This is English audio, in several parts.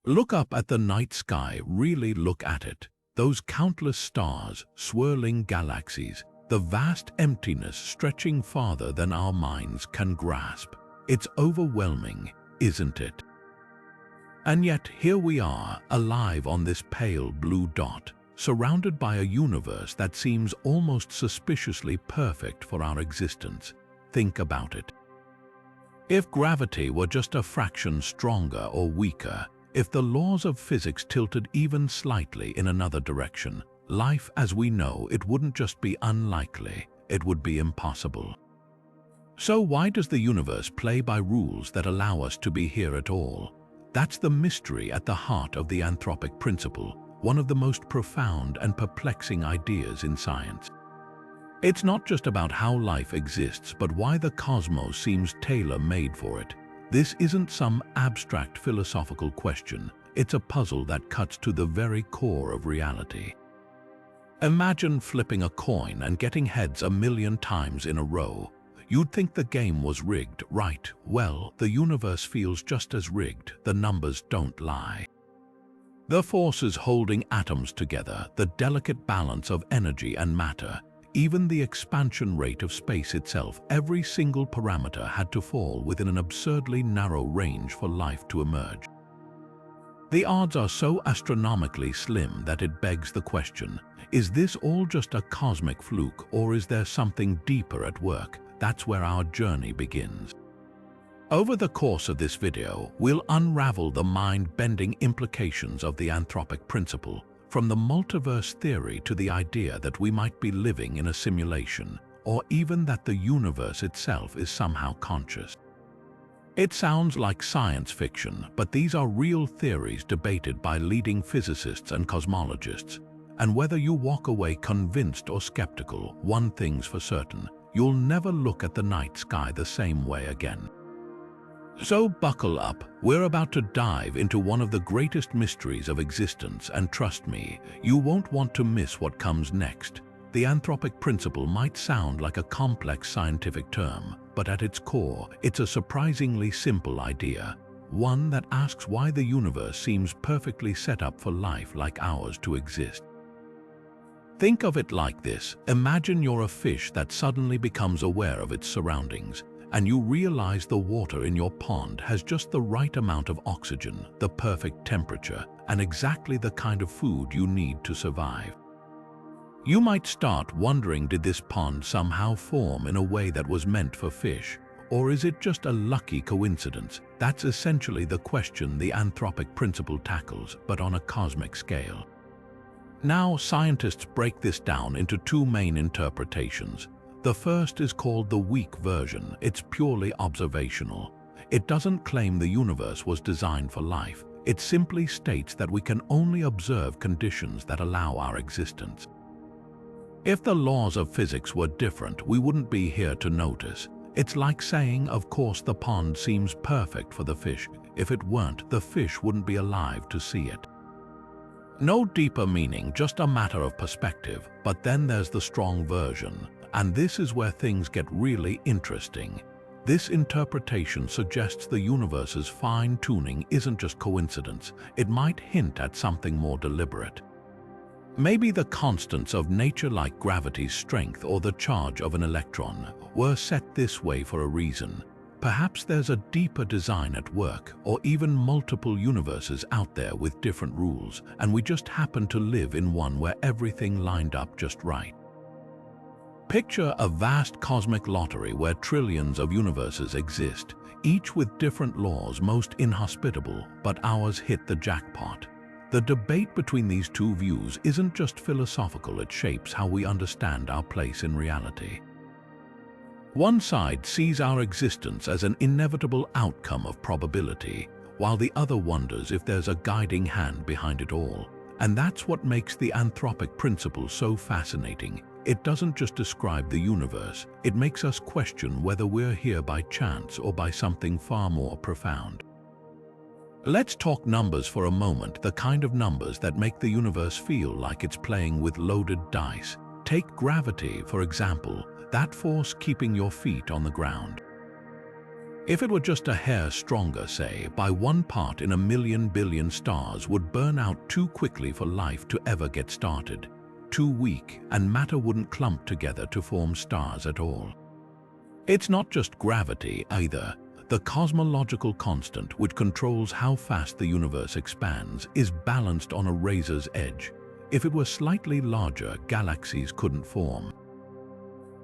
Look up at the night sky, really look at it. Those countless stars, swirling galaxies, the vast emptiness stretching farther than our minds can grasp. It's overwhelming, isn't it? And yet here we are, alive on this pale blue dot, surrounded by a universe that seems almost suspiciously perfect for our existence. Think about it. If gravity were just a fraction stronger or weaker, if the laws of physics tilted even slightly in another direction, life as we know it wouldn't just be unlikely, it would be impossible. So why does the universe play by rules that allow us to be here at all? That's the mystery at the heart of the Anthropic Principle, one of the most profound and perplexing ideas in science. It's not just about how life exists, but why the cosmos seems tailor-made for it. This isn't some abstract philosophical question. It's a puzzle that cuts to the very core of reality. Imagine flipping a coin and getting heads 1,000,000 times in a row. You'd think the game was rigged, right? Well, the universe feels just as rigged. The numbers don't lie. The forces holding atoms together, the delicate balance of energy and matter, even the expansion rate of space itself, every single parameter had to fall within an absurdly narrow range for life to emerge. The odds are so astronomically slim that it begs the question, is this all just a cosmic fluke, or is there something deeper at work? That's where our journey begins. Over the course of this video, we'll unravel the mind-bending implications of the Anthropic Principle, from the multiverse theory to the idea that we might be living in a simulation, or even that the universe itself is somehow conscious. It sounds like science fiction, but these are real theories debated by leading physicists and cosmologists. And whether you walk away convinced or skeptical, one thing's for certain, you'll never look at the night sky the same way again. So buckle up, we're about to dive into one of the greatest mysteries of existence, and trust me, you won't want to miss what comes next. The Anthropic Principle might sound like a complex scientific term, but at its core, it's a surprisingly simple idea, one that asks why the universe seems perfectly set up for life like ours to exist. Think of it like this. Imagine you're a fish that suddenly becomes aware of its surroundings, and you realize the water in your pond has just the right amount of oxygen, the perfect temperature, and exactly the kind of food you need to survive. You might start wondering, did this pond somehow form in a way that was meant for fish? Or is it just a lucky coincidence? That's essentially the question the Anthropic Principle tackles, but on a cosmic scale. Now, scientists break this down into two main interpretations. The first is called the weak version. It's purely observational. It doesn't claim the universe was designed for life. It simply states that we can only observe conditions that allow our existence. If the laws of physics were different, we wouldn't be here to notice. It's like saying, of course, the pond seems perfect for the fish. If it weren't, the fish wouldn't be alive to see it. No deeper meaning, just a matter of perspective. But then there's the strong version. And this is where things get really interesting. This interpretation suggests the universe's fine-tuning isn't just coincidence. It might hint at something more deliberate. Maybe the constants of nature, like gravity's strength or the charge of an electron, were set this way for a reason. Perhaps there's a deeper design at work, or even multiple universes out there with different rules, and we just happen to live in one where everything lined up just right. Picture a vast cosmic lottery where trillions of universes exist, each with different laws, most inhospitable, but ours hit the jackpot. The debate between these two views isn't just philosophical, it shapes how we understand our place in reality. One side sees our existence as an inevitable outcome of probability, while the other wonders if there's a guiding hand behind it all. And that's what makes the Anthropic Principle so fascinating. It doesn't just describe the universe, it makes us question whether we're here by chance or by something far more profound. Let's talk numbers for a moment, the kind of numbers that make the universe feel like it's playing with loaded dice. Take gravity, for example, that force keeping your feet on the ground. If it were just a hair stronger, say, by 1 part in a million billion, stars would burn out too quickly for life to ever get started. Too weak, and matter wouldn't clump together to form stars at all. It's not just gravity either. The cosmological constant, which controls how fast the universe expands, is balanced on a razor's edge. If it were slightly larger, galaxies couldn't form.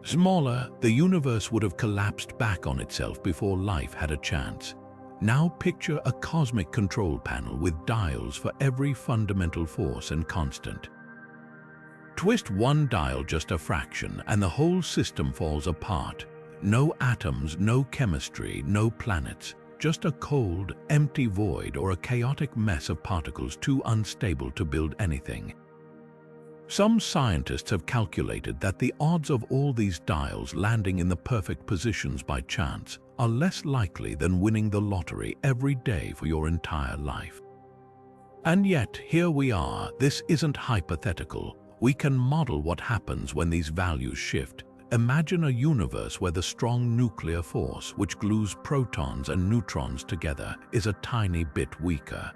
Smaller, the universe would have collapsed back on itself before life had a chance. Now picture a cosmic control panel with dials for every fundamental force and constant. Twist one dial just a fraction and the whole system falls apart. No atoms, no chemistry, no planets, just a cold, empty void or a chaotic mess of particles too unstable to build anything. Some scientists have calculated that the odds of all these dials landing in the perfect positions by chance are less likely than winning the lottery every day for your entire life. And yet, here we are. This isn't hypothetical. We can model what happens when these values shift. Imagine a universe where the strong nuclear force, which glues protons and neutrons together, is a tiny bit weaker.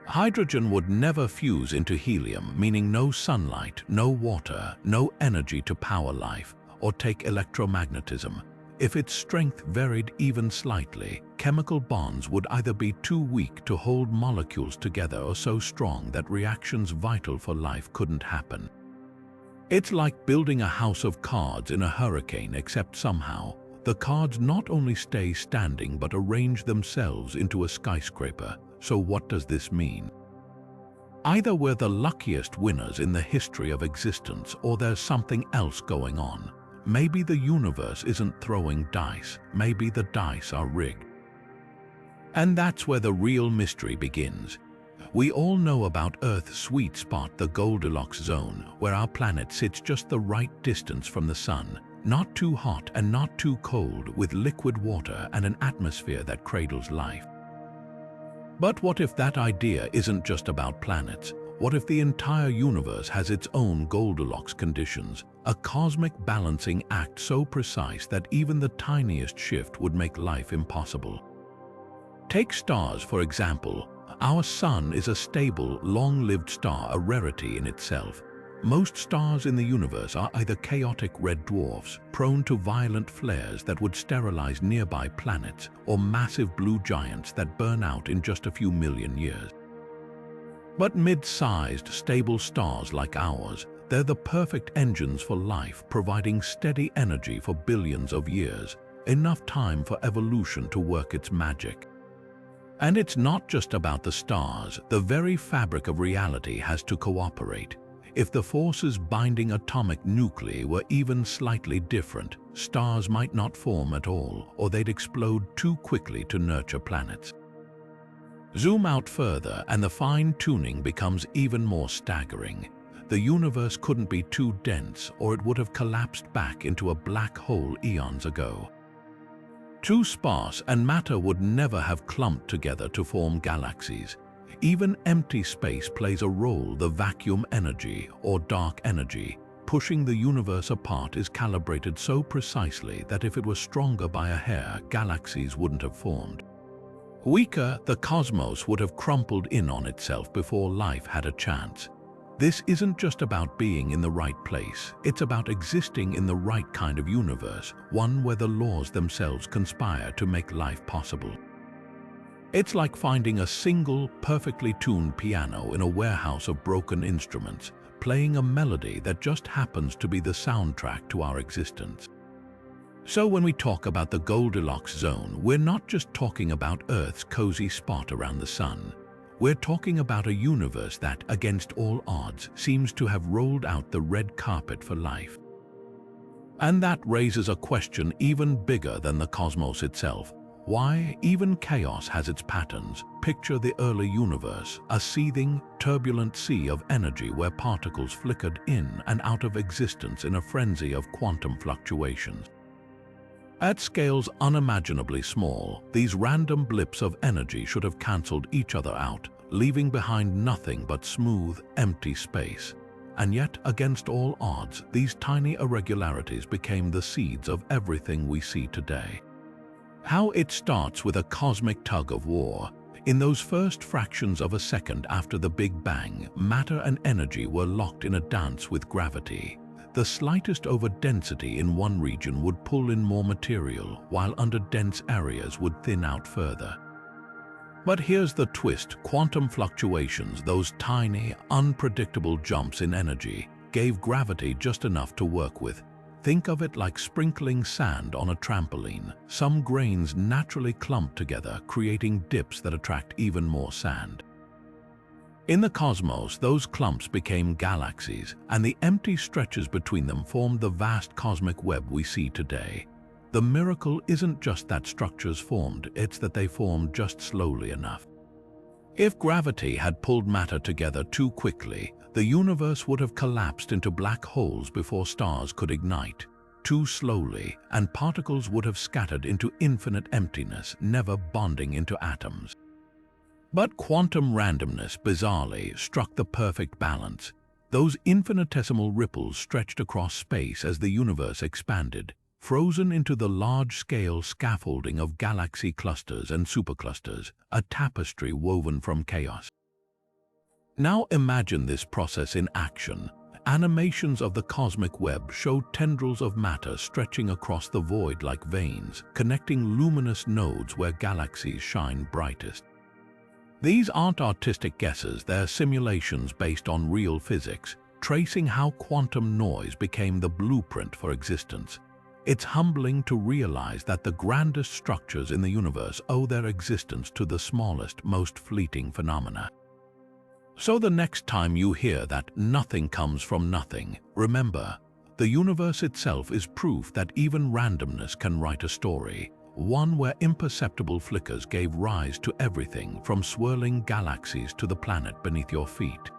Hydrogen would never fuse into helium, meaning no sunlight, no water, no energy to power life, or take electromagnetism. If its strength varied even slightly, chemical bonds would either be too weak to hold molecules together or so strong that reactions vital for life couldn't happen. It's like building a house of cards in a hurricane, except somehow the cards not only stay standing but arrange themselves into a skyscraper. So what does this mean? Either we're the luckiest winners in the history of existence or there's something else going on. Maybe the universe isn't throwing dice, maybe the dice are rigged. And that's where the real mystery begins. We all know about Earth's sweet spot, the Goldilocks zone, where our planet sits just the right distance from the sun, not too hot and not too cold, with liquid water and an atmosphere that cradles life. But what if that idea isn't just about planets? What if the entire universe has its own Goldilocks conditions, a cosmic balancing act so precise that even the tiniest shift would make life impossible? Take stars, for example. Our sun is a stable, long-lived star, a rarity in itself. Most stars in the universe are either chaotic red dwarfs, prone to violent flares that would sterilize nearby planets, or massive blue giants that burn out in just a few million years. But mid-sized, stable stars like ours, they're the perfect engines for life, providing steady energy for billions of years, enough time for evolution to work its magic. And it's not just about the stars. The very fabric of reality has to cooperate. If the forces binding atomic nuclei were even slightly different, stars might not form at all, or they'd explode too quickly to nurture planets. Zoom out further and the fine-tuning becomes even more staggering. The universe couldn't be too dense, or it would have collapsed back into a black hole eons ago. Too sparse, and matter would never have clumped together to form galaxies. Even empty space plays a role. The vacuum energy, or dark energy, pushing the universe apart is calibrated so precisely that if it were stronger by a hair, galaxies wouldn't have formed. Weaker, the cosmos would have crumpled in on itself before life had a chance. This isn't just about being in the right place, it's about existing in the right kind of universe, one where the laws themselves conspire to make life possible. It's like finding a single, perfectly tuned piano in a warehouse of broken instruments, playing a melody that just happens to be the soundtrack to our existence. So when we talk about the Goldilocks zone, we're not just talking about Earth's cozy spot around the sun. We're talking about a universe that, against all odds, seems to have rolled out the red carpet for life. And that raises a question even bigger than the cosmos itself. Why? Even chaos has its patterns. Picture the early universe, a seething, turbulent sea of energy where particles flickered in and out of existence in a frenzy of quantum fluctuations. At scales unimaginably small, these random blips of energy should have cancelled each other out, leaving behind nothing but smooth, empty space. And yet, against all odds, these tiny irregularities became the seeds of everything we see today. How it starts with a cosmic tug of war. In those first fractions of a second after the Big Bang, matter and energy were locked in a dance with gravity. The slightest overdensity in one region would pull in more material, while under-dense areas would thin out further. But here's the twist: quantum fluctuations, those tiny, unpredictable jumps in energy, gave gravity just enough to work with. Think of it like sprinkling sand on a trampoline. Some grains naturally clump together, creating dips that attract even more sand. In the cosmos, those clumps became galaxies, and the empty stretches between them formed the vast cosmic web we see today. The miracle isn't just that structures formed, it's that they formed just slowly enough. If gravity had pulled matter together too quickly, the universe would have collapsed into black holes before stars could ignite. Too slowly, and particles would have scattered into infinite emptiness, never bonding into atoms. But quantum randomness, bizarrely, struck the perfect balance. Those infinitesimal ripples stretched across space as the universe expanded, frozen into the large-scale scaffolding of galaxy clusters and superclusters, a tapestry woven from chaos. Now imagine this process in action. Animations of the cosmic web show tendrils of matter stretching across the void like veins, connecting luminous nodes where galaxies shine brightest. These aren't artistic guesses, they're simulations based on real physics, tracing how quantum noise became the blueprint for existence. It's humbling to realize that the grandest structures in the universe owe their existence to the smallest, most fleeting phenomena. So the next time you hear that nothing comes from nothing, remember, the universe itself is proof that even randomness can write a story, one where imperceptible flickers gave rise to everything from swirling galaxies to the planet beneath your feet.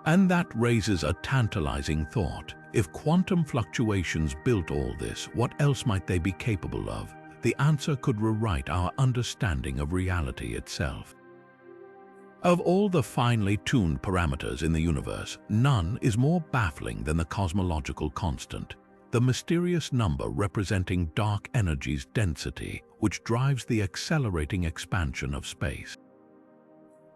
And that raises a tantalizing thought. If quantum fluctuations built all this, what else might they be capable of? The answer could rewrite our understanding of reality itself. Of all the finely tuned parameters in the universe, none is more baffling than the cosmological constant, the mysterious number representing dark energy's density, which drives the accelerating expansion of space.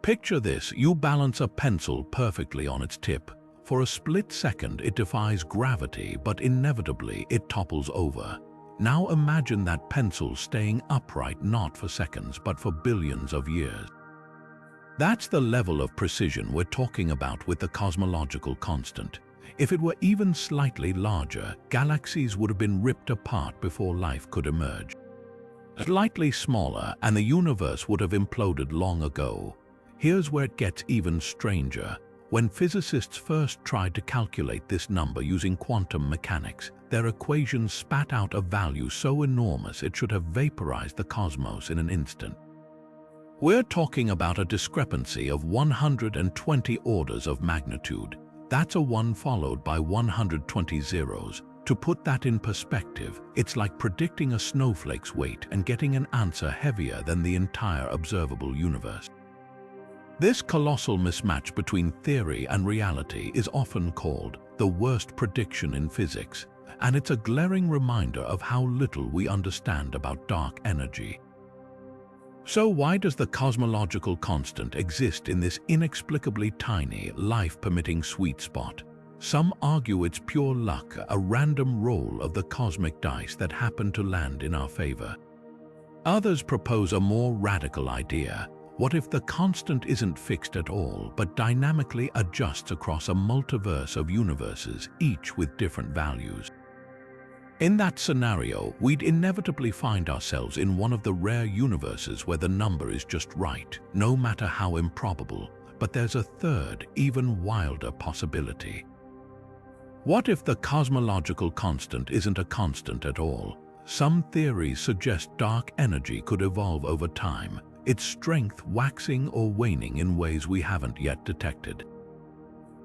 Picture this: you balance a pencil perfectly on its tip. For a split second it defies gravity, but inevitably it topples over. Now imagine that pencil staying upright not for seconds but for billions of years. That's the level of precision we're talking about with the cosmological constant. If it were even slightly larger, galaxies would have been ripped apart before life could emerge. Slightly smaller, and the universe would have imploded long ago. Here's where it gets even stranger. When physicists first tried to calculate this number using quantum mechanics, their equations spat out a value so enormous it should have vaporized the cosmos in an instant. We're talking about a discrepancy of 120 orders of magnitude. That's a 1 followed by 120 zeros. To put that in perspective, it's like predicting a snowflake's weight and getting an answer heavier than the entire observable universe. This colossal mismatch between theory and reality is often called the worst prediction in physics, and it's a glaring reminder of how little we understand about dark energy. So why does the cosmological constant exist in this inexplicably tiny, life-permitting sweet spot? Some argue it's pure luck, a random roll of the cosmic dice that happened to land in our favor. Others propose a more radical idea. What if the constant isn't fixed at all, but dynamically adjusts across a multiverse of universes, each with different values? In that scenario, we'd inevitably find ourselves in one of the rare universes where the number is just right, no matter how improbable. But there's a third, even wilder possibility. What if the cosmological constant isn't a constant at all? Some theories suggest dark energy could evolve over time, its strength waxing or waning in ways we haven't yet detected.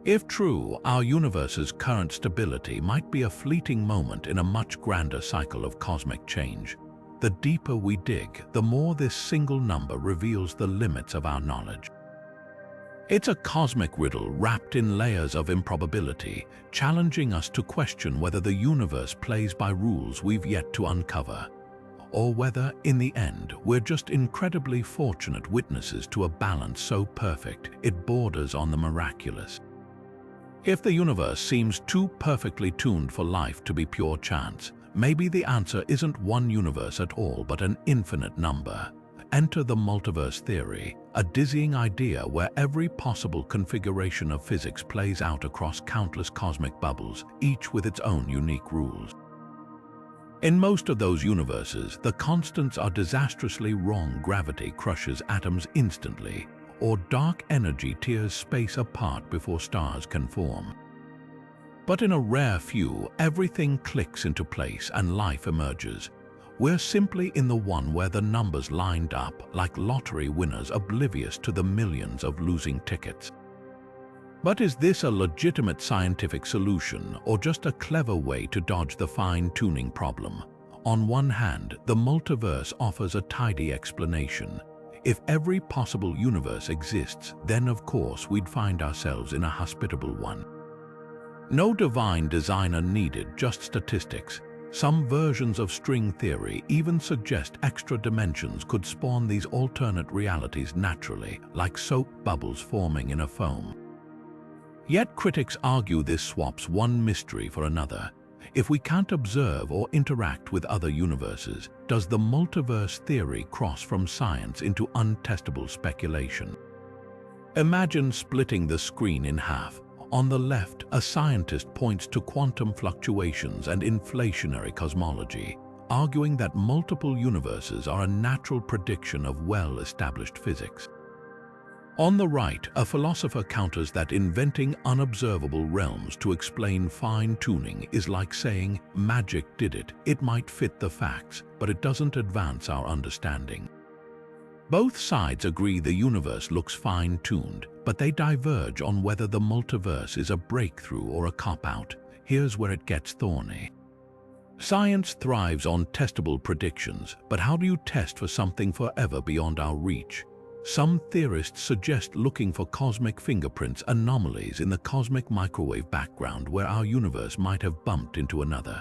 If true, our universe's current stability might be a fleeting moment in a much grander cycle of cosmic change. The deeper we dig, the more this single number reveals the limits of our knowledge. It's a cosmic riddle wrapped in layers of improbability, challenging us to question whether the universe plays by rules we've yet to uncover. or whether, in the end, we're just incredibly fortunate witnesses to a balance so perfect it borders on the miraculous. If the universe seems too perfectly tuned for life to be pure chance, maybe the answer isn't one universe at all, but an infinite number. Enter the multiverse theory, a dizzying idea where every possible configuration of physics plays out across countless cosmic bubbles, each with its own unique rules. In most of those universes, the constants are disastrously wrong. Gravity crushes atoms instantly, or dark energy tears space apart before stars can form. But in a rare few, everything clicks into place and life emerges. We're simply in the one where the numbers lined up like lottery winners, oblivious to the millions of losing tickets. But is this a legitimate scientific solution or just a clever way to dodge the fine-tuning problem? On one hand, the multiverse offers a tidy explanation. If every possible universe exists, then of course we'd find ourselves in a hospitable one. No divine designer needed, just statistics. Some versions of string theory even suggest extra dimensions could spawn these alternate realities naturally, like soap bubbles forming in a foam. Yet critics argue this swaps one mystery for another. If we can't observe or interact with other universes, does the multiverse theory cross from science into untestable speculation? Imagine splitting the screen in half. On the left, a scientist points to quantum fluctuations and inflationary cosmology, arguing that multiple universes are a natural prediction of well-established physics. On the right, a philosopher counters that inventing unobservable realms to explain fine-tuning is like saying, magic did it. It might fit the facts, but it doesn't advance our understanding. Both sides agree the universe looks fine-tuned, but they diverge on whether the multiverse is a breakthrough or a cop-out. Here's where it gets thorny. Science thrives on testable predictions, but how do you test for something forever beyond our reach? Some theorists suggest looking for cosmic fingerprints, anomalies in the cosmic microwave background where our universe might have bumped into another.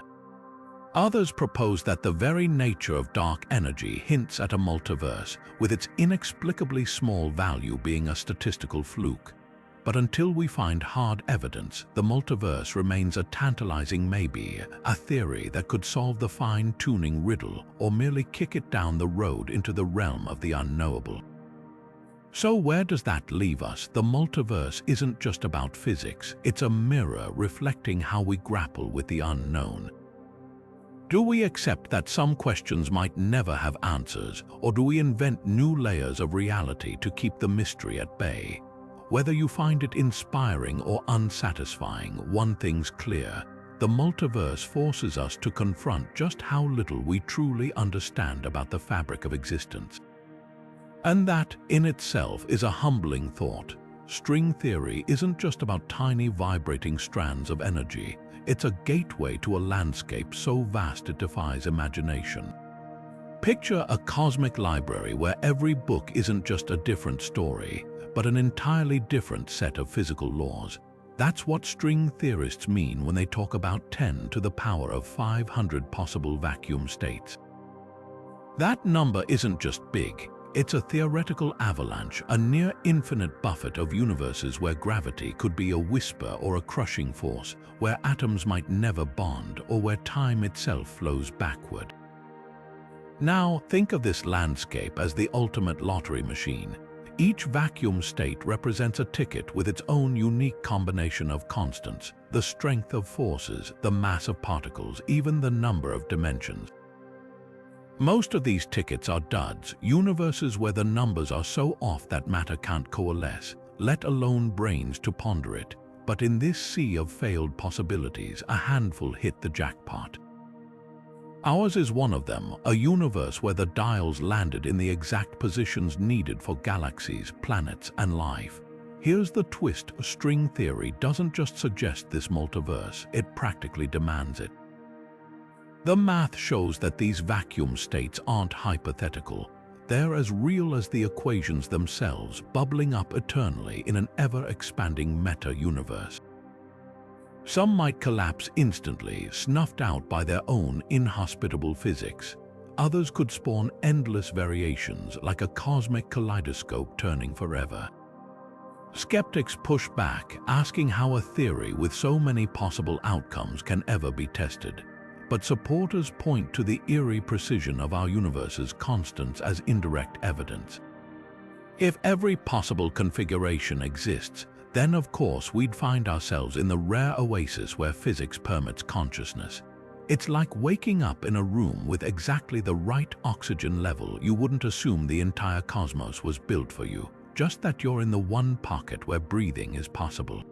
Others propose that the very nature of dark energy hints at a multiverse, with its inexplicably small value being a statistical fluke. But until we find hard evidence, the multiverse remains a tantalizing maybe, a theory that could solve the fine-tuning riddle or merely kick it down the road into the realm of the unknowable. So where does that leave us? The multiverse isn't just about physics, it's a mirror reflecting how we grapple with the unknown. Do we accept that some questions might never have answers, or do we invent new layers of reality to keep the mystery at bay? Whether you find it inspiring or unsatisfying, one thing's clear: the multiverse forces us to confront just how little we truly understand about the fabric of existence. And that, in itself, is a humbling thought. String theory isn't just about tiny vibrating strands of energy. It's a gateway to a landscape so vast it defies imagination. Picture a cosmic library where every book isn't just a different story, but an entirely different set of physical laws. That's what string theorists mean when they talk about 10 to the power of 500 possible vacuum states. That number isn't just big. It's a theoretical avalanche, a near-infinite buffet of universes where gravity could be a whisper or a crushing force, where atoms might never bond, or where time itself flows backward. Now, think of this landscape as the ultimate lottery machine. Each vacuum state represents a ticket with its own unique combination of constants, the strength of forces, the mass of particles, even the number of dimensions. Most of these tickets are duds, universes where the numbers are so off that matter can't coalesce, let alone brains to ponder it. But in this sea of failed possibilities, a handful hit the jackpot. Ours is one of them, a universe where the dials landed in the exact positions needed for galaxies, planets, and life. Here's the twist: string theory doesn't just suggest this multiverse, it practically demands it. The math shows that these vacuum states aren't hypothetical. They're as real as the equations themselves, bubbling up eternally in an ever-expanding meta-universe. Some might collapse instantly, snuffed out by their own inhospitable physics. Others could spawn endless variations, like a cosmic kaleidoscope turning forever. Skeptics push back, asking how a theory with so many possible outcomes can ever be tested. But supporters point to the eerie precision of our universe's constants as indirect evidence. If every possible configuration exists, then of course we'd find ourselves in the rare oasis where physics permits consciousness. It's like waking up in a room with exactly the right oxygen level. You wouldn't assume the entire cosmos was built for you, just that you're in the one pocket where breathing is possible.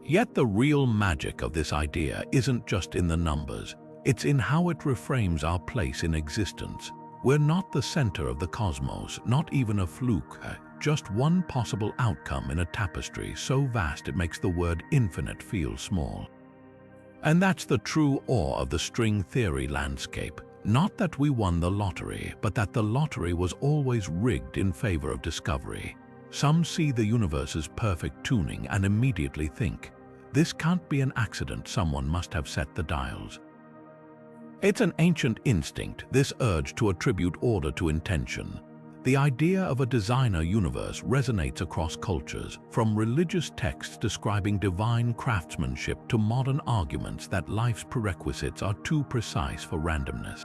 Yet the real magic of this idea isn't just in the numbers, it's in how it reframes our place in existence. We're not the center of the cosmos, not even a fluke, just one possible outcome in a tapestry so vast it makes the word infinite feel small. And that's the true awe of the string theory landscape. Not that we won the lottery, but that the lottery was always rigged in favor of discovery. Some see the universe's perfect tuning and immediately think, this can't be an accident, someone must have set the dials. It's an ancient instinct, this urge to attribute order to intention. The idea of a designer universe resonates across cultures, from religious texts describing divine craftsmanship to modern arguments that life's prerequisites are too precise for randomness.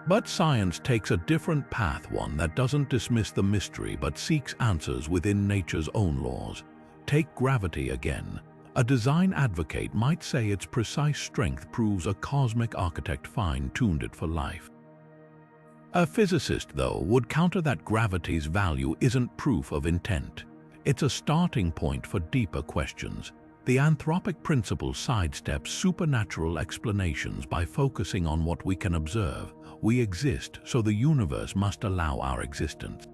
But science takes a different path, one that doesn't dismiss the mystery but seeks answers within nature's own laws. Take gravity again. A design advocate might say its precise strength proves a cosmic architect fine-tuned it for life. A physicist, though, would counter that gravity's value isn't proof of intent. It's a starting point for deeper questions. The Anthropic Principle sidesteps supernatural explanations by focusing on what we can observe. We exist, so the universe must allow our existence.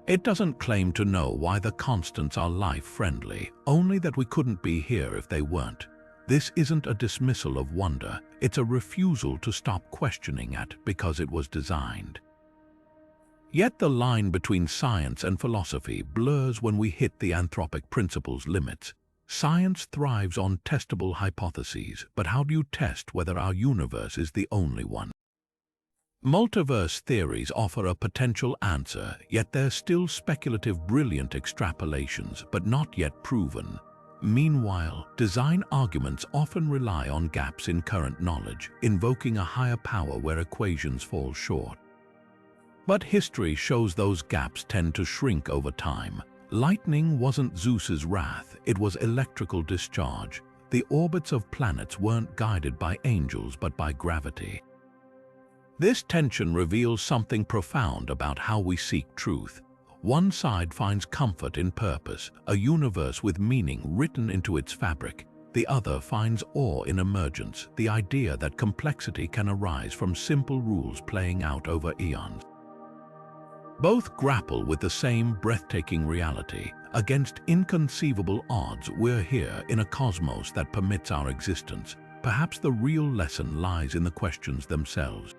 It doesn't claim to know why the constants are life-friendly, only that we couldn't be here if they weren't. This isn't a dismissal of wonder, it's a refusal to stop questioning it because it was designed. Yet the line between science and philosophy blurs when we hit the Anthropic Principle's limits. Science thrives on testable hypotheses, but how do you test whether our universe is the only one? Multiverse theories offer a potential answer, yet they're still speculative, brilliant extrapolations, but not yet proven. Meanwhile, design arguments often rely on gaps in current knowledge, invoking a higher power where equations fall short. But history shows those gaps tend to shrink over time. Lightning wasn't Zeus's wrath, it was electrical discharge. The orbits of planets weren't guided by angels but by gravity. This tension reveals something profound about how we seek truth. One side finds comfort in purpose, a universe with meaning written into its fabric. The other finds awe in emergence, the idea that complexity can arise from simple rules playing out over eons. Both grapple with the same breathtaking reality. Against inconceivable odds, we're here in a cosmos that permits our existence. Perhaps the real lesson lies in the questions themselves.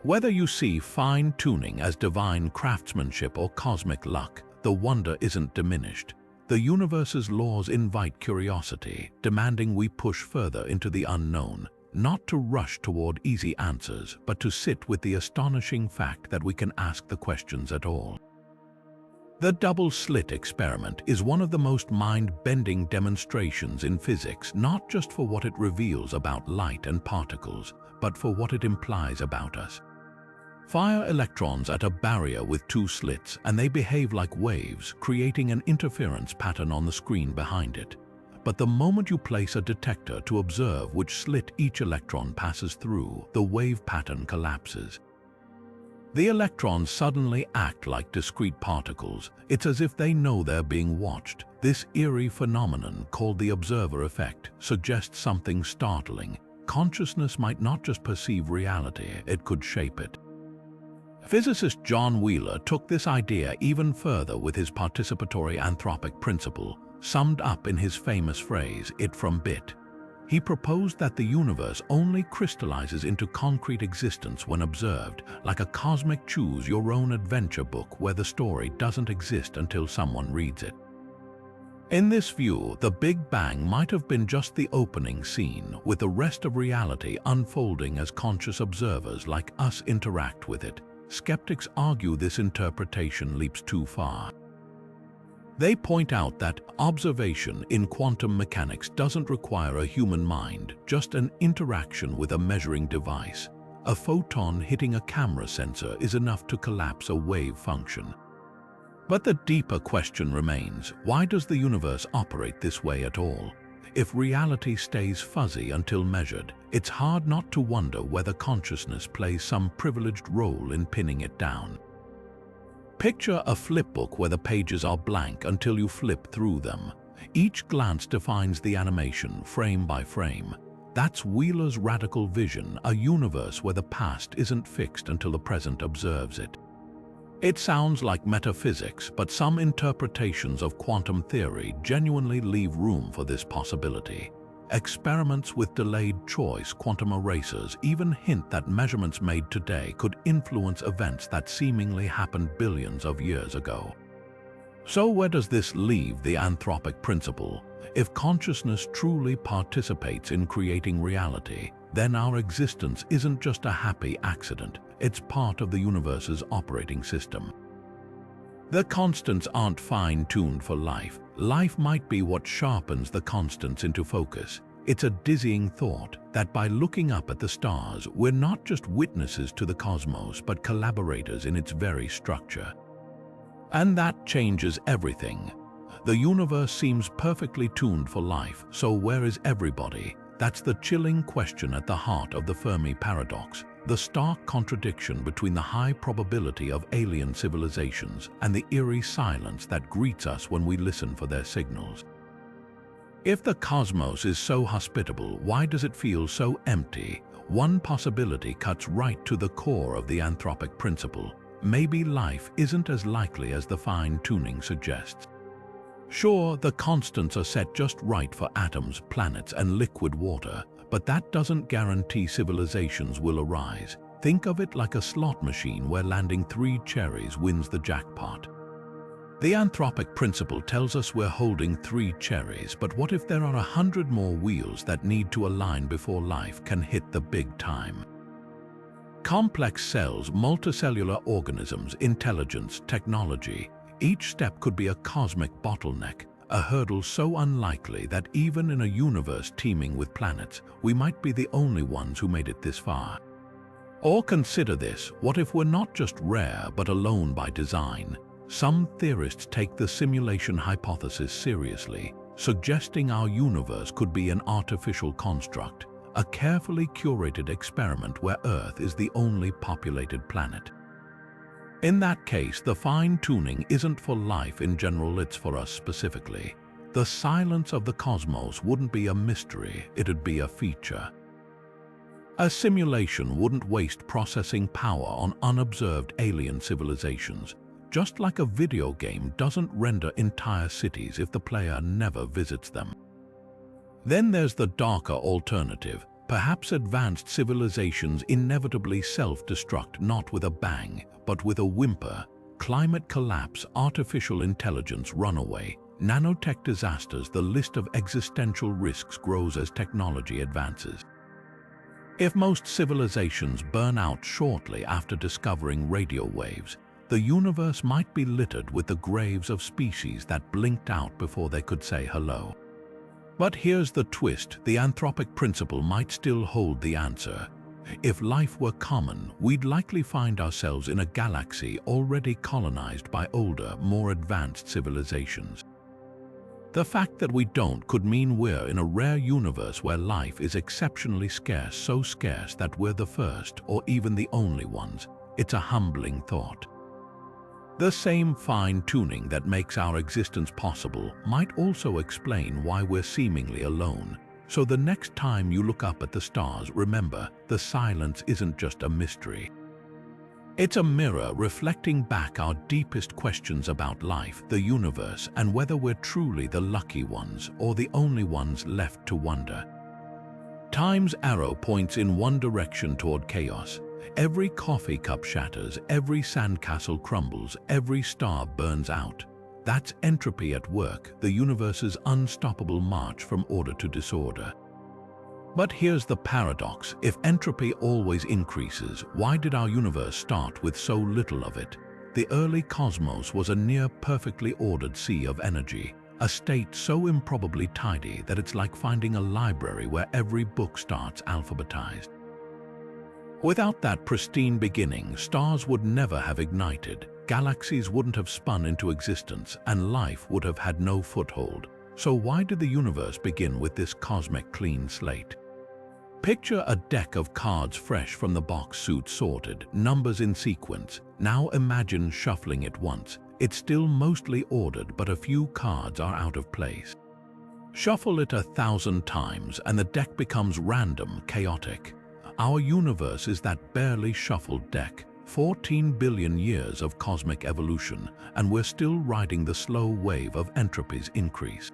Whether you see fine-tuning as divine craftsmanship or cosmic luck, the wonder isn't diminished. The universe's laws invite curiosity, demanding we push further into the unknown, not to rush toward easy answers, but to sit with the astonishing fact that we can ask the questions at all. The double-slit experiment is one of the most mind-bending demonstrations in physics, not just for what it reveals about light and particles, but for what it implies about us. Fire electrons at a barrier with two slits, and they behave like waves, creating an interference pattern on the screen behind it. But the moment you place a detector to observe which slit each electron passes through, the wave pattern collapses. The electrons suddenly act like discrete particles. It's as if they know they're being watched. This eerie phenomenon, called the observer effect, suggests something startling. Consciousness might not just perceive reality, it could shape it. Physicist John Wheeler took this idea even further with his participatory anthropic principle, summed up in his famous phrase, "it from bit." He proposed that the universe only crystallizes into concrete existence when observed, like a cosmic choose-your-own-adventure book where the story doesn't exist until someone reads it. In this view, the Big Bang might have been just the opening scene, with the rest of reality unfolding as conscious observers like us interact with it. Skeptics argue this interpretation leaps too far. They point out that observation in quantum mechanics doesn't require a human mind, just an interaction with a measuring device. A photon hitting a camera sensor is enough to collapse a wave function. But the deeper question remains, why does the universe operate this way at all? If reality stays fuzzy until measured, it's hard not to wonder whether consciousness plays some privileged role in pinning it down. Picture a flipbook where the pages are blank until you flip through them. Each glance defines the animation, frame by frame. That's Wheeler's radical vision, a universe where the past isn't fixed until the present observes it. It sounds like metaphysics, but some interpretations of quantum theory genuinely leave room for this possibility. Experiments with delayed choice quantum erasers even hint that measurements made today could influence events that seemingly happened billions of years ago. So where does this leave the anthropic principle? If consciousness truly participates in creating reality, then our existence isn't just a happy accident, it's part of the universe's operating system. The constants aren't fine-tuned for life. Life might be what sharpens the constants into focus. It's a dizzying thought that by looking up at the stars, we're not just witnesses to the cosmos, but collaborators in its very structure. And that changes everything. The universe seems perfectly tuned for life, so where is everybody? That's the chilling question at the heart of the Fermi paradox, the stark contradiction between the high probability of alien civilizations and the eerie silence that greets us when we listen for their signals. If the cosmos is so hospitable, why does it feel so empty? One possibility cuts right to the core of the anthropic principle. Maybe life isn't as likely as the fine-tuning suggests. Sure, the constants are set just right for atoms, planets, and liquid water, but that doesn't guarantee civilizations will arise. Think of it like a slot machine where landing 3 cherries wins the jackpot. The anthropic principle tells us we're holding 3 cherries, but what if there are 100 more wheels that need to align before life can hit the big time? Complex cells, multicellular organisms, intelligence, technology. Each step could be a cosmic bottleneck, a hurdle so unlikely that even in a universe teeming with planets, we might be the only ones who made it this far. Or consider this, what if we're not just rare but alone by design? Some theorists take the simulation hypothesis seriously, suggesting our universe could be an artificial construct, a carefully curated experiment where Earth is the only populated planet. In that case, the fine-tuning isn't for life in general, it's for us specifically. The silence of the cosmos wouldn't be a mystery, it'd be a feature. A simulation wouldn't waste processing power on unobserved alien civilizations, just like a video game doesn't render entire cities if the player never visits them. Then there's the darker alternative. Perhaps advanced civilizations inevitably self-destruct, not with a bang, but with a whimper. Climate collapse, artificial intelligence runaway, nanotech disasters. The list of existential risks grows as technology advances. If most civilizations burn out shortly after discovering radio waves, the universe might be littered with the graves of species that blinked out before they could say hello. But here's the twist, the anthropic principle might still hold the answer. If life were common, we'd likely find ourselves in a galaxy already colonized by older, more advanced civilizations. The fact that we don't could mean we're in a rare universe where life is exceptionally scarce, so scarce that we're the first or even the only ones. It's a humbling thought. The same fine-tuning that makes our existence possible might also explain why we're seemingly alone. So the next time you look up at the stars, remember, the silence isn't just a mystery. It's a mirror reflecting back our deepest questions about life, the universe, and whether we're truly the lucky ones or the only ones left to wonder. Time's arrow points in one direction toward chaos. Every coffee cup shatters, every sandcastle crumbles, every star burns out. That's entropy at work, the universe's unstoppable march from order to disorder. But here's the paradox. If entropy always increases, why did our universe start with so little of it? The early cosmos was a near-perfectly ordered sea of energy, a state so improbably tidy that it's like finding a library where every book starts alphabetized. Without that pristine beginning, stars would never have ignited, galaxies wouldn't have spun into existence, and life would have had no foothold. So why did the universe begin with this cosmic clean slate? Picture a deck of cards fresh from the box suit sorted, numbers in sequence. Now imagine shuffling it once. It's still mostly ordered, but a few cards are out of place. Shuffle it 1,000 times and the deck becomes random, chaotic. Our universe is that barely shuffled deck. 14 billion years of cosmic evolution, and we're still riding the slow wave of entropy's increase.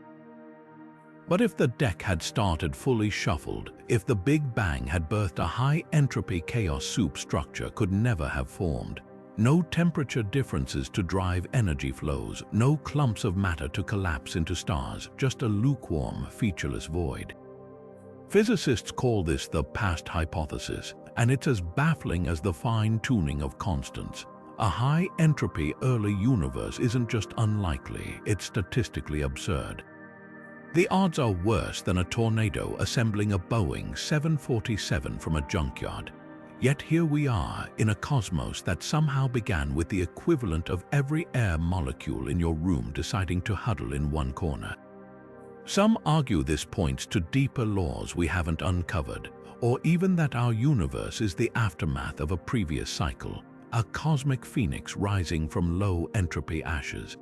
But if the deck had started fully shuffled, if the Big Bang had birthed a high-entropy chaos soup, structure could never have formed. No temperature differences to drive energy flows, no clumps of matter to collapse into stars, just a lukewarm, featureless void. Physicists call this the past hypothesis, and it's as baffling as the fine-tuning of constants. A high-entropy early universe isn't just unlikely, it's statistically absurd. The odds are worse than a tornado assembling a Boeing 747 from a junkyard. Yet here we are, in a cosmos that somehow began with the equivalent of every air molecule in your room deciding to huddle in one corner. Some argue this points to deeper laws we haven't uncovered, or even that our universe is the aftermath of a previous cycle, a cosmic phoenix rising from low-entropy ashes.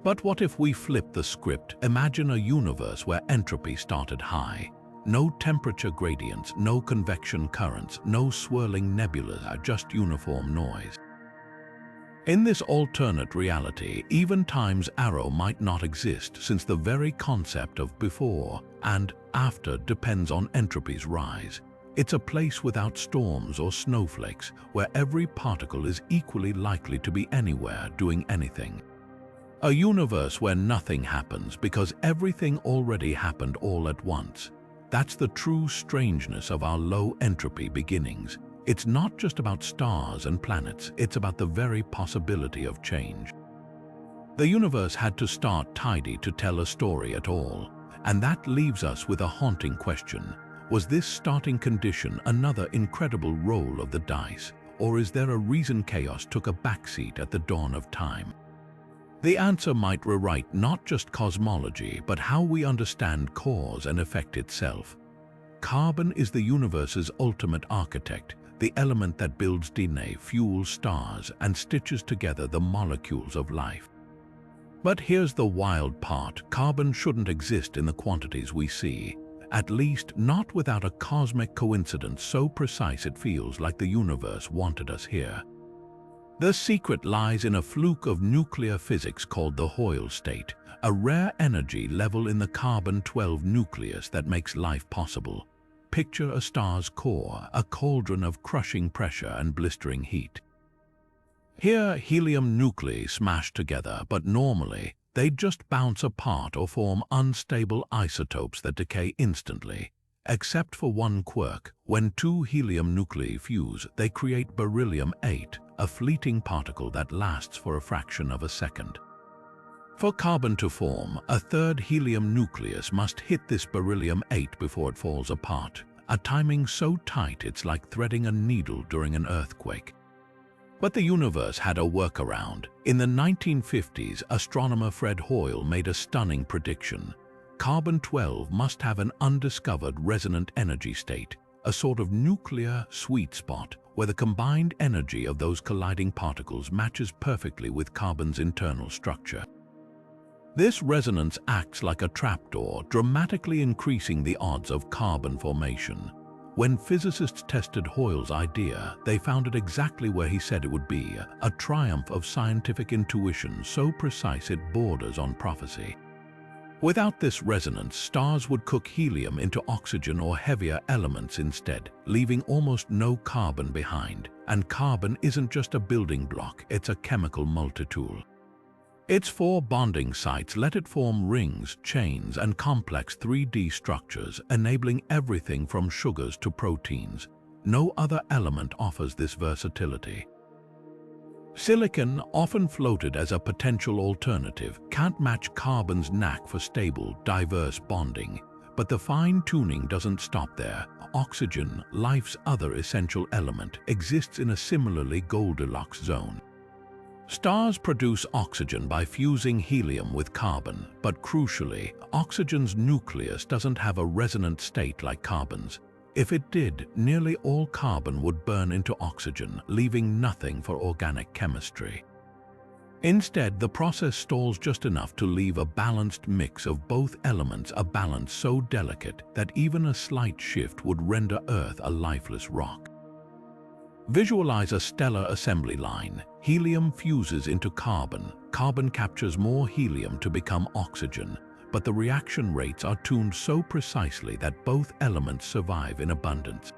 But what if we flip the script? Imagine a universe where entropy started high. No temperature gradients, no convection currents, no swirling nebulas, just uniform noise. In this alternate reality, even time's arrow might not exist, since the very concept of before and after depends on entropy's rise. It's a place without storms or snowflakes, where every particle is equally likely to be anywhere doing anything. A universe where nothing happens because everything already happened all at once. That's the true strangeness of our low-entropy beginnings. It's not just about stars and planets, it's about the very possibility of change. The universe had to start tidy to tell a story at all, and that leaves us with a haunting question. Was this starting condition another incredible roll of the dice, or is there a reason chaos took a backseat at the dawn of time? The answer might rewrite not just cosmology, but how we understand cause and effect itself. Carbon is the universe's ultimate architect, the element that builds DNA, fuels stars, and stitches together the molecules of life. But here's the wild part: carbon shouldn't exist in the quantities we see, at least not without a cosmic coincidence so precise it feels like the universe wanted us here. The secret lies in a fluke of nuclear physics called the Hoyle state, a rare energy level in the carbon-12 nucleus that makes life possible. Picture a star's core, a cauldron of crushing pressure and blistering heat. Here, helium nuclei smash together, but normally, they just bounce apart or form unstable isotopes that decay instantly. Except for one quirk: when two helium nuclei fuse, they create beryllium-8, a fleeting particle that lasts for a fraction of a second. For carbon to form, a third helium nucleus must hit this beryllium-8 before it falls apart, a timing so tight it's like threading a needle during an earthquake. But the universe had a workaround. In the 1950s, astronomer Fred Hoyle made a stunning prediction. Carbon-12 must have an undiscovered resonant energy state, a sort of nuclear sweet spot where the combined energy of those colliding particles matches perfectly with carbon's internal structure. This resonance acts like a trapdoor, dramatically increasing the odds of carbon formation. When physicists tested Hoyle's idea, they found it exactly where he said it would be, a triumph of scientific intuition so precise it borders on prophecy. Without this resonance, stars would cook helium into oxygen or heavier elements instead, leaving almost no carbon behind. And carbon isn't just a building block, it's a chemical multitool. Its four bonding sites let it form rings, chains, and complex 3D structures, enabling everything from sugars to proteins. No other element offers this versatility. Silicon, often floated as a potential alternative, can't match carbon's knack for stable, diverse bonding. But the fine-tuning doesn't stop there. Oxygen, life's other essential element, exists in a similarly Goldilocks zone. Stars produce oxygen by fusing helium with carbon, but crucially, oxygen's nucleus doesn't have a resonant state like carbon's. If it did, nearly all carbon would burn into oxygen, leaving nothing for organic chemistry. Instead, the process stalls just enough to leave a balanced mix of both elements, a balance so delicate that even a slight shift would render Earth a lifeless rock. Visualize a stellar assembly line. Helium fuses into carbon. Carbon captures more helium to become oxygen, but the reaction rates are tuned so precisely that both elements survive in abundance.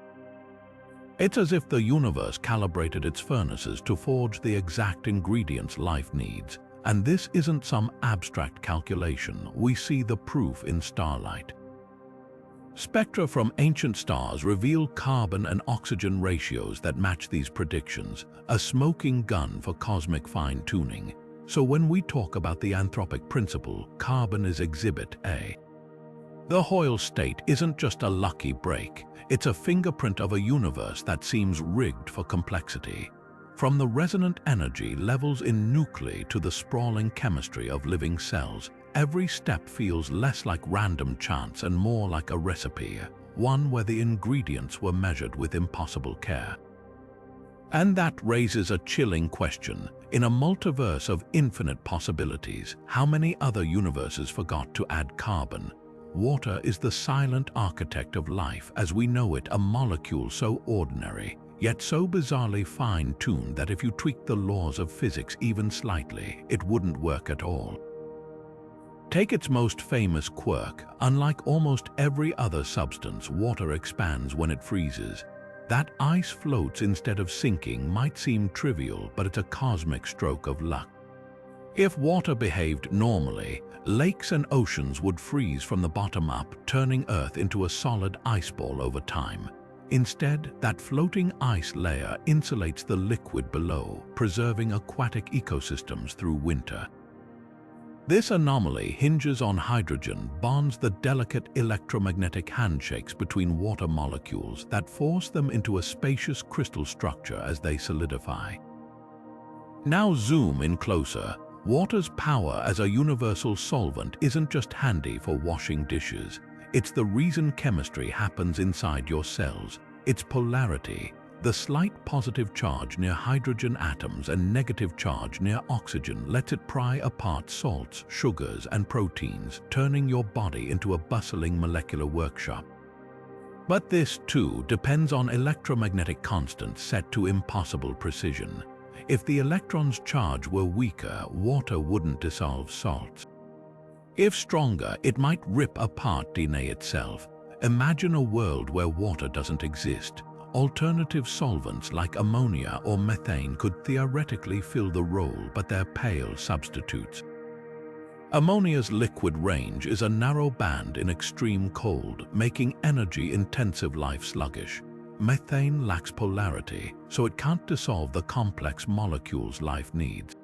It's as if the universe calibrated its furnaces to forge the exact ingredients life needs. And this isn't some abstract calculation. We see the proof in starlight. Spectra from ancient stars reveal carbon and oxygen ratios that match these predictions, a smoking gun for cosmic fine-tuning. So when we talk about the anthropic principle, carbon is exhibit A. The Hoyle state isn't just a lucky break. It's a fingerprint of a universe that seems rigged for complexity. From the resonant energy levels in nuclei to the sprawling chemistry of living cells, every step feels less like random chance and more like a recipe, one where the ingredients were measured with impossible care. And that raises a chilling question. In a multiverse of infinite possibilities, how many other universes forgot to add carbon? Water is the silent architect of life as we know it, a molecule so ordinary, yet so bizarrely fine-tuned that if you tweak the laws of physics even slightly, it wouldn't work at all. Take its most famous quirk. Unlike almost every other substance, water expands when it freezes. That ice floats instead of sinking might seem trivial, but it's a cosmic stroke of luck. If water behaved normally, lakes and oceans would freeze from the bottom up, turning Earth into a solid ice ball over time. Instead, that floating ice layer insulates the liquid below, preserving aquatic ecosystems through winter. This anomaly hinges on hydrogen bonds, the delicate electromagnetic handshakes between water molecules that force them into a spacious crystal structure as they solidify. Now zoom in closer. Water's power as a universal solvent isn't just handy for washing dishes. It's the reason chemistry happens inside your cells. Its polarity, the slight positive charge near hydrogen atoms and negative charge near oxygen, lets it pry apart salts, sugars, and proteins, turning your body into a bustling molecular workshop. But this, too, depends on electromagnetic constants set to impossible precision. If the electron's charge were weaker, water wouldn't dissolve salts. If stronger, it might rip apart DNA itself. Imagine a world where water doesn't exist. Alternative solvents like ammonia or methane could theoretically fill the role, but they're pale substitutes. Ammonia's liquid range is a narrow band in extreme cold, making energy-intensive life sluggish. Methane lacks polarity, so it can't dissolve the complex molecules life needs.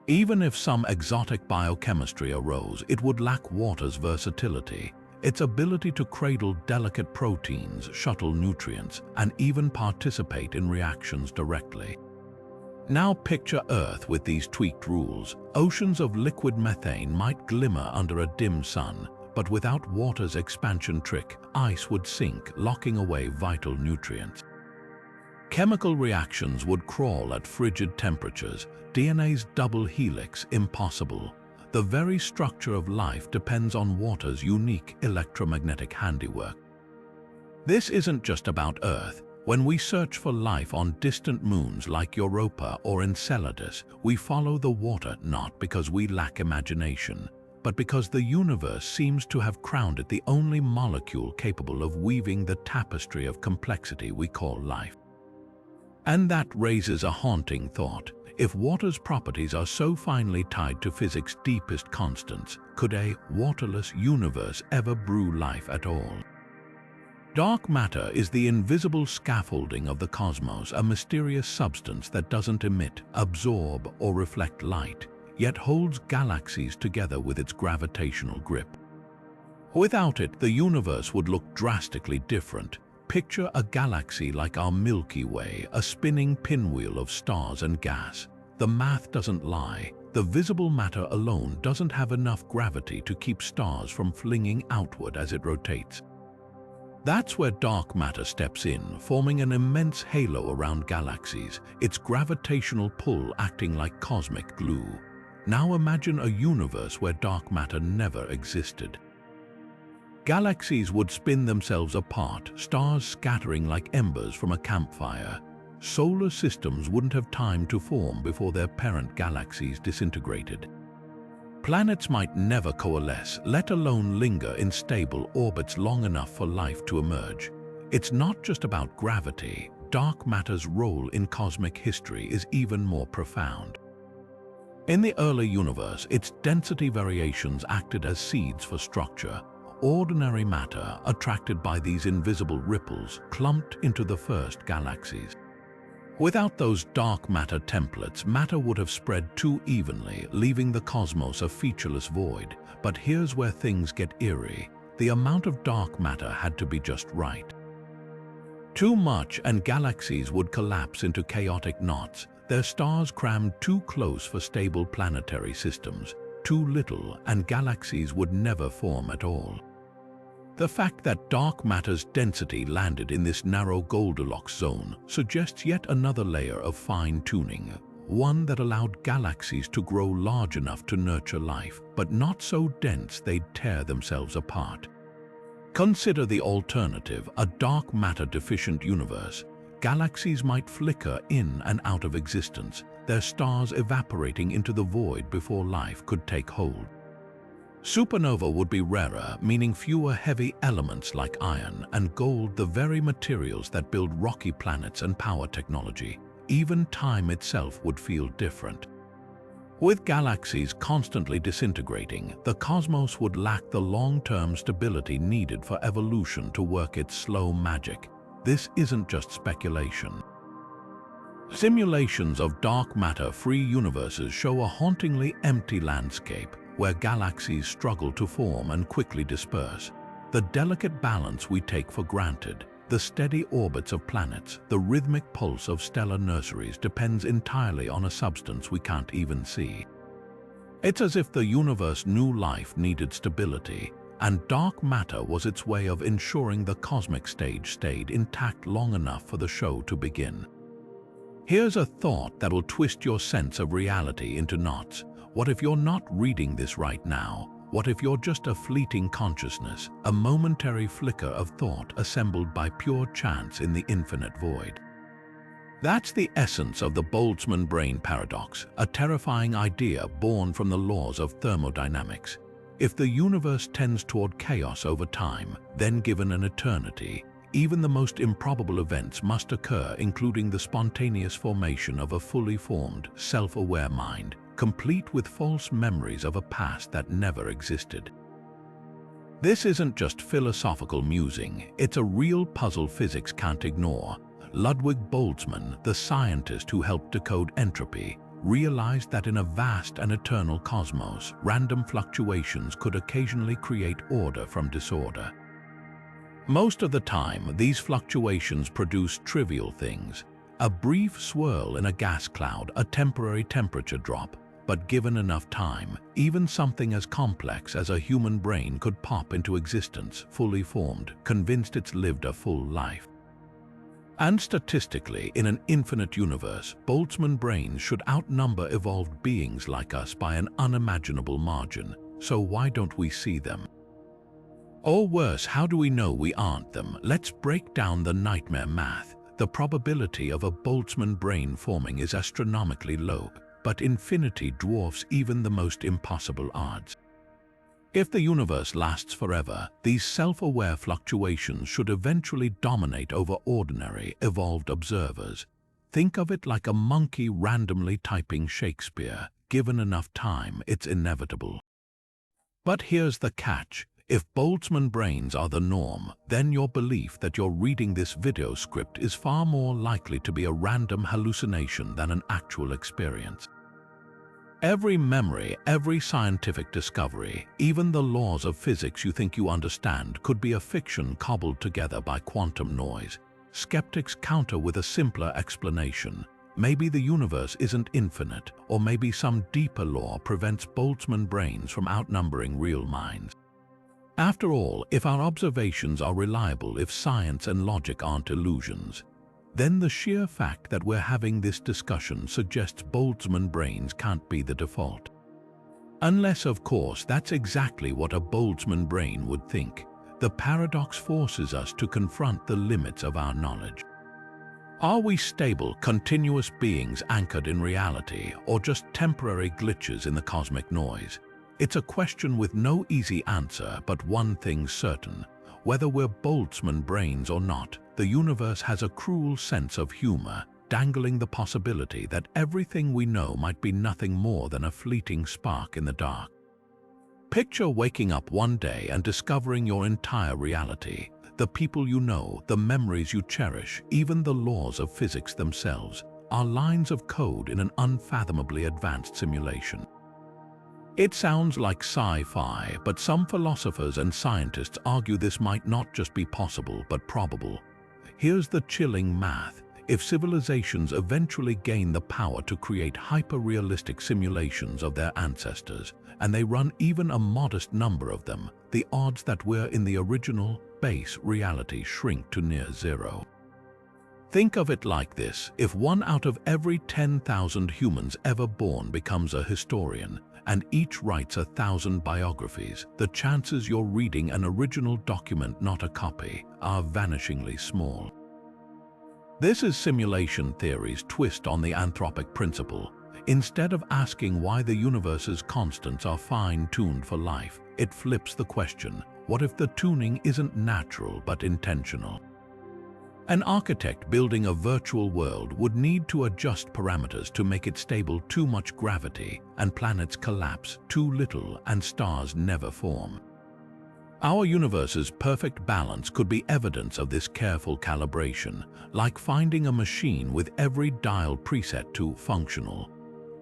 Even if some exotic biochemistry arose, it would lack water's versatility, its ability to cradle delicate proteins, shuttle nutrients, and even participate in reactions directly. Now picture Earth with these tweaked rules. Oceans of liquid methane might glimmer under a dim sun, but without water's expansion trick, ice would sink, locking away vital nutrients. Chemical reactions would crawl at frigid temperatures, DNA's double helix impossible. The very structure of life depends on water's unique electromagnetic handiwork. This isn't just about Earth. When we search for life on distant moons like Europa or Enceladus, we follow the water not because we lack imagination, but because the universe seems to have crowned it the only molecule capable of weaving the tapestry of complexity we call life. And that raises a haunting thought. If water's properties are so finely tied to physics' deepest constants, could a waterless universe ever brew life at all? Dark matter is the invisible scaffolding of the cosmos, a mysterious substance that doesn't emit, absorb, or reflect light, yet holds galaxies together with its gravitational grip. Without it, the universe would look drastically different. Picture a galaxy like our Milky Way, a spinning pinwheel of stars and gas. The math doesn't lie. The visible matter alone doesn't have enough gravity to keep stars from flinging outward as it rotates. That's where dark matter steps in, forming an immense halo around galaxies, its gravitational pull acting like cosmic glue. Now imagine a universe where dark matter never existed. Galaxies would spin themselves apart, stars scattering like embers from a campfire. Solar systems wouldn't have time to form before their parent galaxies disintegrated. Planets might never coalesce, let alone linger in stable orbits long enough for life to emerge. It's not just about gravity. Dark matter's role in cosmic history is even more profound. In the early universe, its density variations acted as seeds for structure. Ordinary matter, attracted by these invisible ripples, clumped into the first galaxies. Without those dark matter templates, matter would have spread too evenly, leaving the cosmos a featureless void. But here's where things get eerie. The amount of dark matter had to be just right. Too much and galaxies would collapse into chaotic knots, their stars crammed too close for stable planetary systems. Too little and galaxies would never form at all. The fact that dark matter's density landed in this narrow Goldilocks zone suggests yet another layer of fine-tuning, one that allowed galaxies to grow large enough to nurture life, but not so dense they'd tear themselves apart. Consider the alternative, a dark matter-deficient universe. Galaxies might flicker in and out of existence, their stars evaporating into the void before life could take hold. Supernova would be rarer, meaning fewer heavy elements like iron and gold, the very materials that build rocky planets and power technology. Even time itself would feel different. With galaxies constantly disintegrating, the cosmos would lack the long-term stability needed for evolution to work its slow magic. This isn't just speculation. Simulations of dark matter-free universes show a hauntingly empty landscape, where galaxies struggle to form and quickly disperse. The delicate balance we take for granted, the steady orbits of planets, the rhythmic pulse of stellar nurseries depends entirely on a substance we can't even see. It's as if the universe knew life needed stability, and dark matter was its way of ensuring the cosmic stage stayed intact long enough for the show to begin. Here's a thought that will twist your sense of reality into knots. What if you're not reading this right now? What if you're just a fleeting consciousness, a momentary flicker of thought assembled by pure chance in the infinite void? That's the essence of the Boltzmann brain paradox, a terrifying idea born from the laws of thermodynamics. If the universe tends toward chaos over time, then given an eternity, even the most improbable events must occur, including the spontaneous formation of a fully formed, self-aware mind, complete with false memories of a past that never existed. This isn't just philosophical musing, it's a real puzzle physics can't ignore. Ludwig Boltzmann, the scientist who helped decode entropy, realized that in a vast and eternal cosmos, random fluctuations could occasionally create order from disorder. Most of the time, these fluctuations produce trivial things: a brief swirl in a gas cloud, a temporary temperature drop. But given enough time, even something as complex as a human brain could pop into existence, fully formed, convinced it's lived a full life. And statistically, in an infinite universe, Boltzmann brains should outnumber evolved beings like us by an unimaginable margin. So why don't we see them? Or worse, how do we know we aren't them? Let's break down the nightmare math. The probability of a Boltzmann brain forming is astronomically low, but infinity dwarfs even the most impossible odds. If the universe lasts forever, these self-aware fluctuations should eventually dominate over ordinary, evolved observers. Think of it like a monkey randomly typing Shakespeare. Given enough time, it's inevitable. But here's the catch. If Boltzmann brains are the norm, then your belief that you're reading this video script is far more likely to be a random hallucination than an actual experience. Every memory, every scientific discovery, even the laws of physics you think you understand could be a fiction cobbled together by quantum noise. Skeptics counter with a simpler explanation. Maybe the universe isn't infinite, or maybe some deeper law prevents Boltzmann brains from outnumbering real minds. After all, if our observations are reliable, if science and logic aren't illusions, then the sheer fact that we're having this discussion suggests Boltzmann brains can't be the default. Unless, of course, that's exactly what a Boltzmann brain would think. The paradox forces us to confront the limits of our knowledge. Are we stable, continuous beings anchored in reality, or just temporary glitches in the cosmic noise? It's a question with no easy answer, but one thing's certain. Whether we're Boltzmann brains or not, the universe has a cruel sense of humor, dangling the possibility that everything we know might be nothing more than a fleeting spark in the dark. Picture waking up one day and discovering your entire reality. The people you know, the memories you cherish, even the laws of physics themselves, are lines of code in an unfathomably advanced simulation. It sounds like sci-fi, but some philosophers and scientists argue this might not just be possible, but probable. Here's the chilling math. If civilizations eventually gain the power to create hyper-realistic simulations of their ancestors, and they run even a modest number of them, the odds that we're in the original, base reality shrink to near zero. Think of it like this: if 1 out of every 10,000 humans ever born becomes a historian, and each writes 1,000 biographies, the chances you're reading an original document, not a copy, are vanishingly small. This is simulation theory's twist on the anthropic principle. Instead of asking why the universe's constants are fine-tuned for life, it flips the question: what if the tuning isn't natural but intentional? An architect building a virtual world would need to adjust parameters to make it stable. Too much gravity, and planets collapse; too little, and stars never form. Our universe's perfect balance could be evidence of this careful calibration, like finding a machine with every dial preset to functional.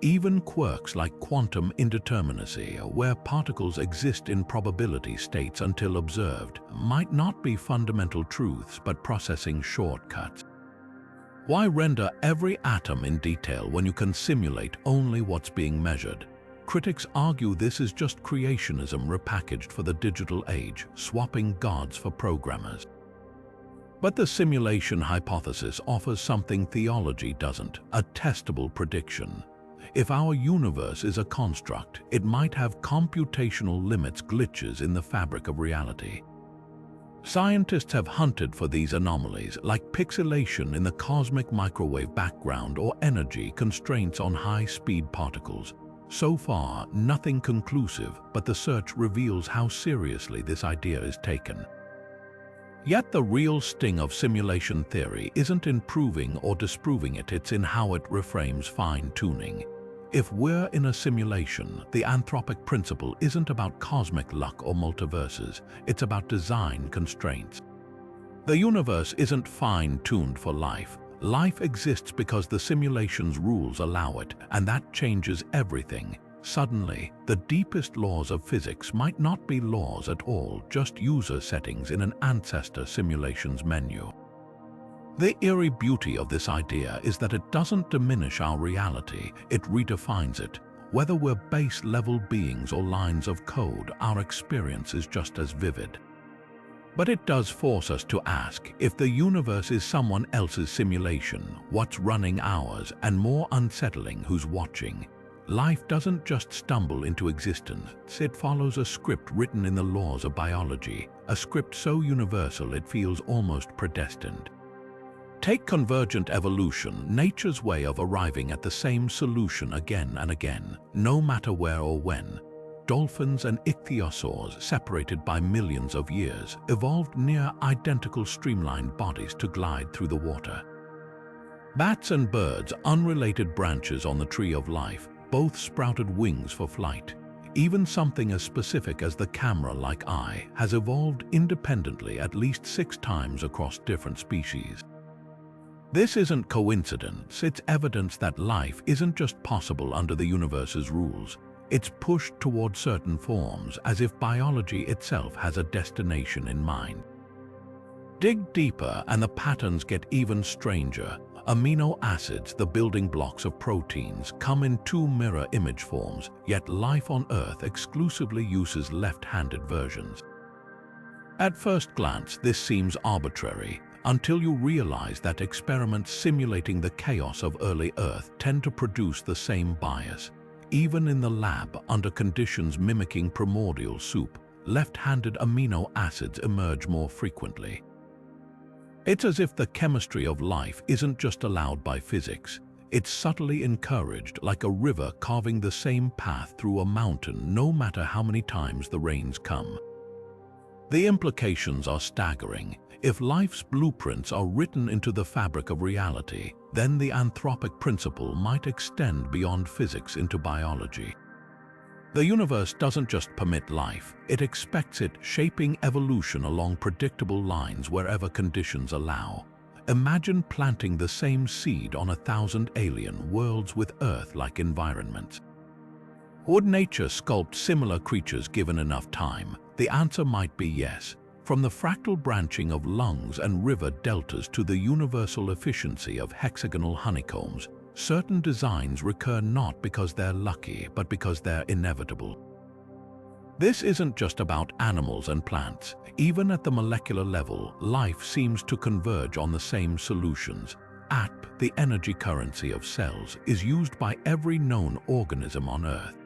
Even quirks like quantum indeterminacy, where particles exist in probability states until observed, might not be fundamental truths but processing shortcuts. Why render every atom in detail when you can simulate only what's being measured? Critics argue this is just creationism repackaged for the digital age, swapping gods for programmers. But the simulation hypothesis offers something theology doesn't: a testable prediction. If our universe is a construct, it might have computational limits, glitches in the fabric of reality. Scientists have hunted for these anomalies, like pixelation in the cosmic microwave background or energy constraints on high-speed particles. So far, nothing conclusive, but the search reveals how seriously this idea is taken. Yet the real sting of simulation theory isn't in proving or disproving it, it's in how it reframes fine-tuning. If we're in a simulation, the anthropic principle isn't about cosmic luck or multiverses, it's about design constraints. The universe isn't fine-tuned for life. Life exists because the simulation's rules allow it, and that changes everything. Suddenly, the deepest laws of physics might not be laws at all, just user settings in an ancestor simulation's menu. The eerie beauty of this idea is that it doesn't diminish our reality, it redefines it. Whether we're base-level beings or lines of code, our experience is just as vivid. But it does force us to ask, if the universe is someone else's simulation, what's running ours, and more unsettling, who's watching? Life doesn't just stumble into existence, it follows a script written in the laws of biology, a script so universal it feels almost predestined. Take convergent evolution, nature's way of arriving at the same solution again and again, no matter where or when. Dolphins and ichthyosaurs, separated by millions of years, evolved near identical streamlined bodies to glide through the water. Bats and birds, unrelated branches on the tree of life, both sprouted wings for flight. Even something as specific as the camera-like eye has evolved independently at least 6 times across different species. This isn't coincidence, it's evidence that life isn't just possible under the universe's rules. It's pushed toward certain forms as if biology itself has a destination in mind. Dig deeper and the patterns get even stranger. Amino acids, the building blocks of proteins, come in 2 mirror image forms, yet life on Earth exclusively uses left-handed versions. At first glance, this seems arbitrary, until you realize that experiments simulating the chaos of early Earth tend to produce the same bias. Even in the lab, under conditions mimicking primordial soup, left-handed amino acids emerge more frequently. It's as if the chemistry of life isn't just allowed by physics. It's subtly encouraged, like a river carving the same path through a mountain no matter how many times the rains come. The implications are staggering. If life's blueprints are written into the fabric of reality, then the Anthropic Principle might extend beyond physics into biology. The universe doesn't just permit life, it expects it, shaping evolution along predictable lines wherever conditions allow. Imagine planting the same seed on 1,000 alien worlds with Earth-like environments. Would nature sculpt similar creatures given enough time? The answer might be yes. From the fractal branching of lungs and river deltas to the universal efficiency of hexagonal honeycombs, certain designs recur not because they're lucky, but because they're inevitable. This isn't just about animals and plants. Even at the molecular level, life seems to converge on the same solutions. ATP, the energy currency of cells, is used by every known organism on Earth.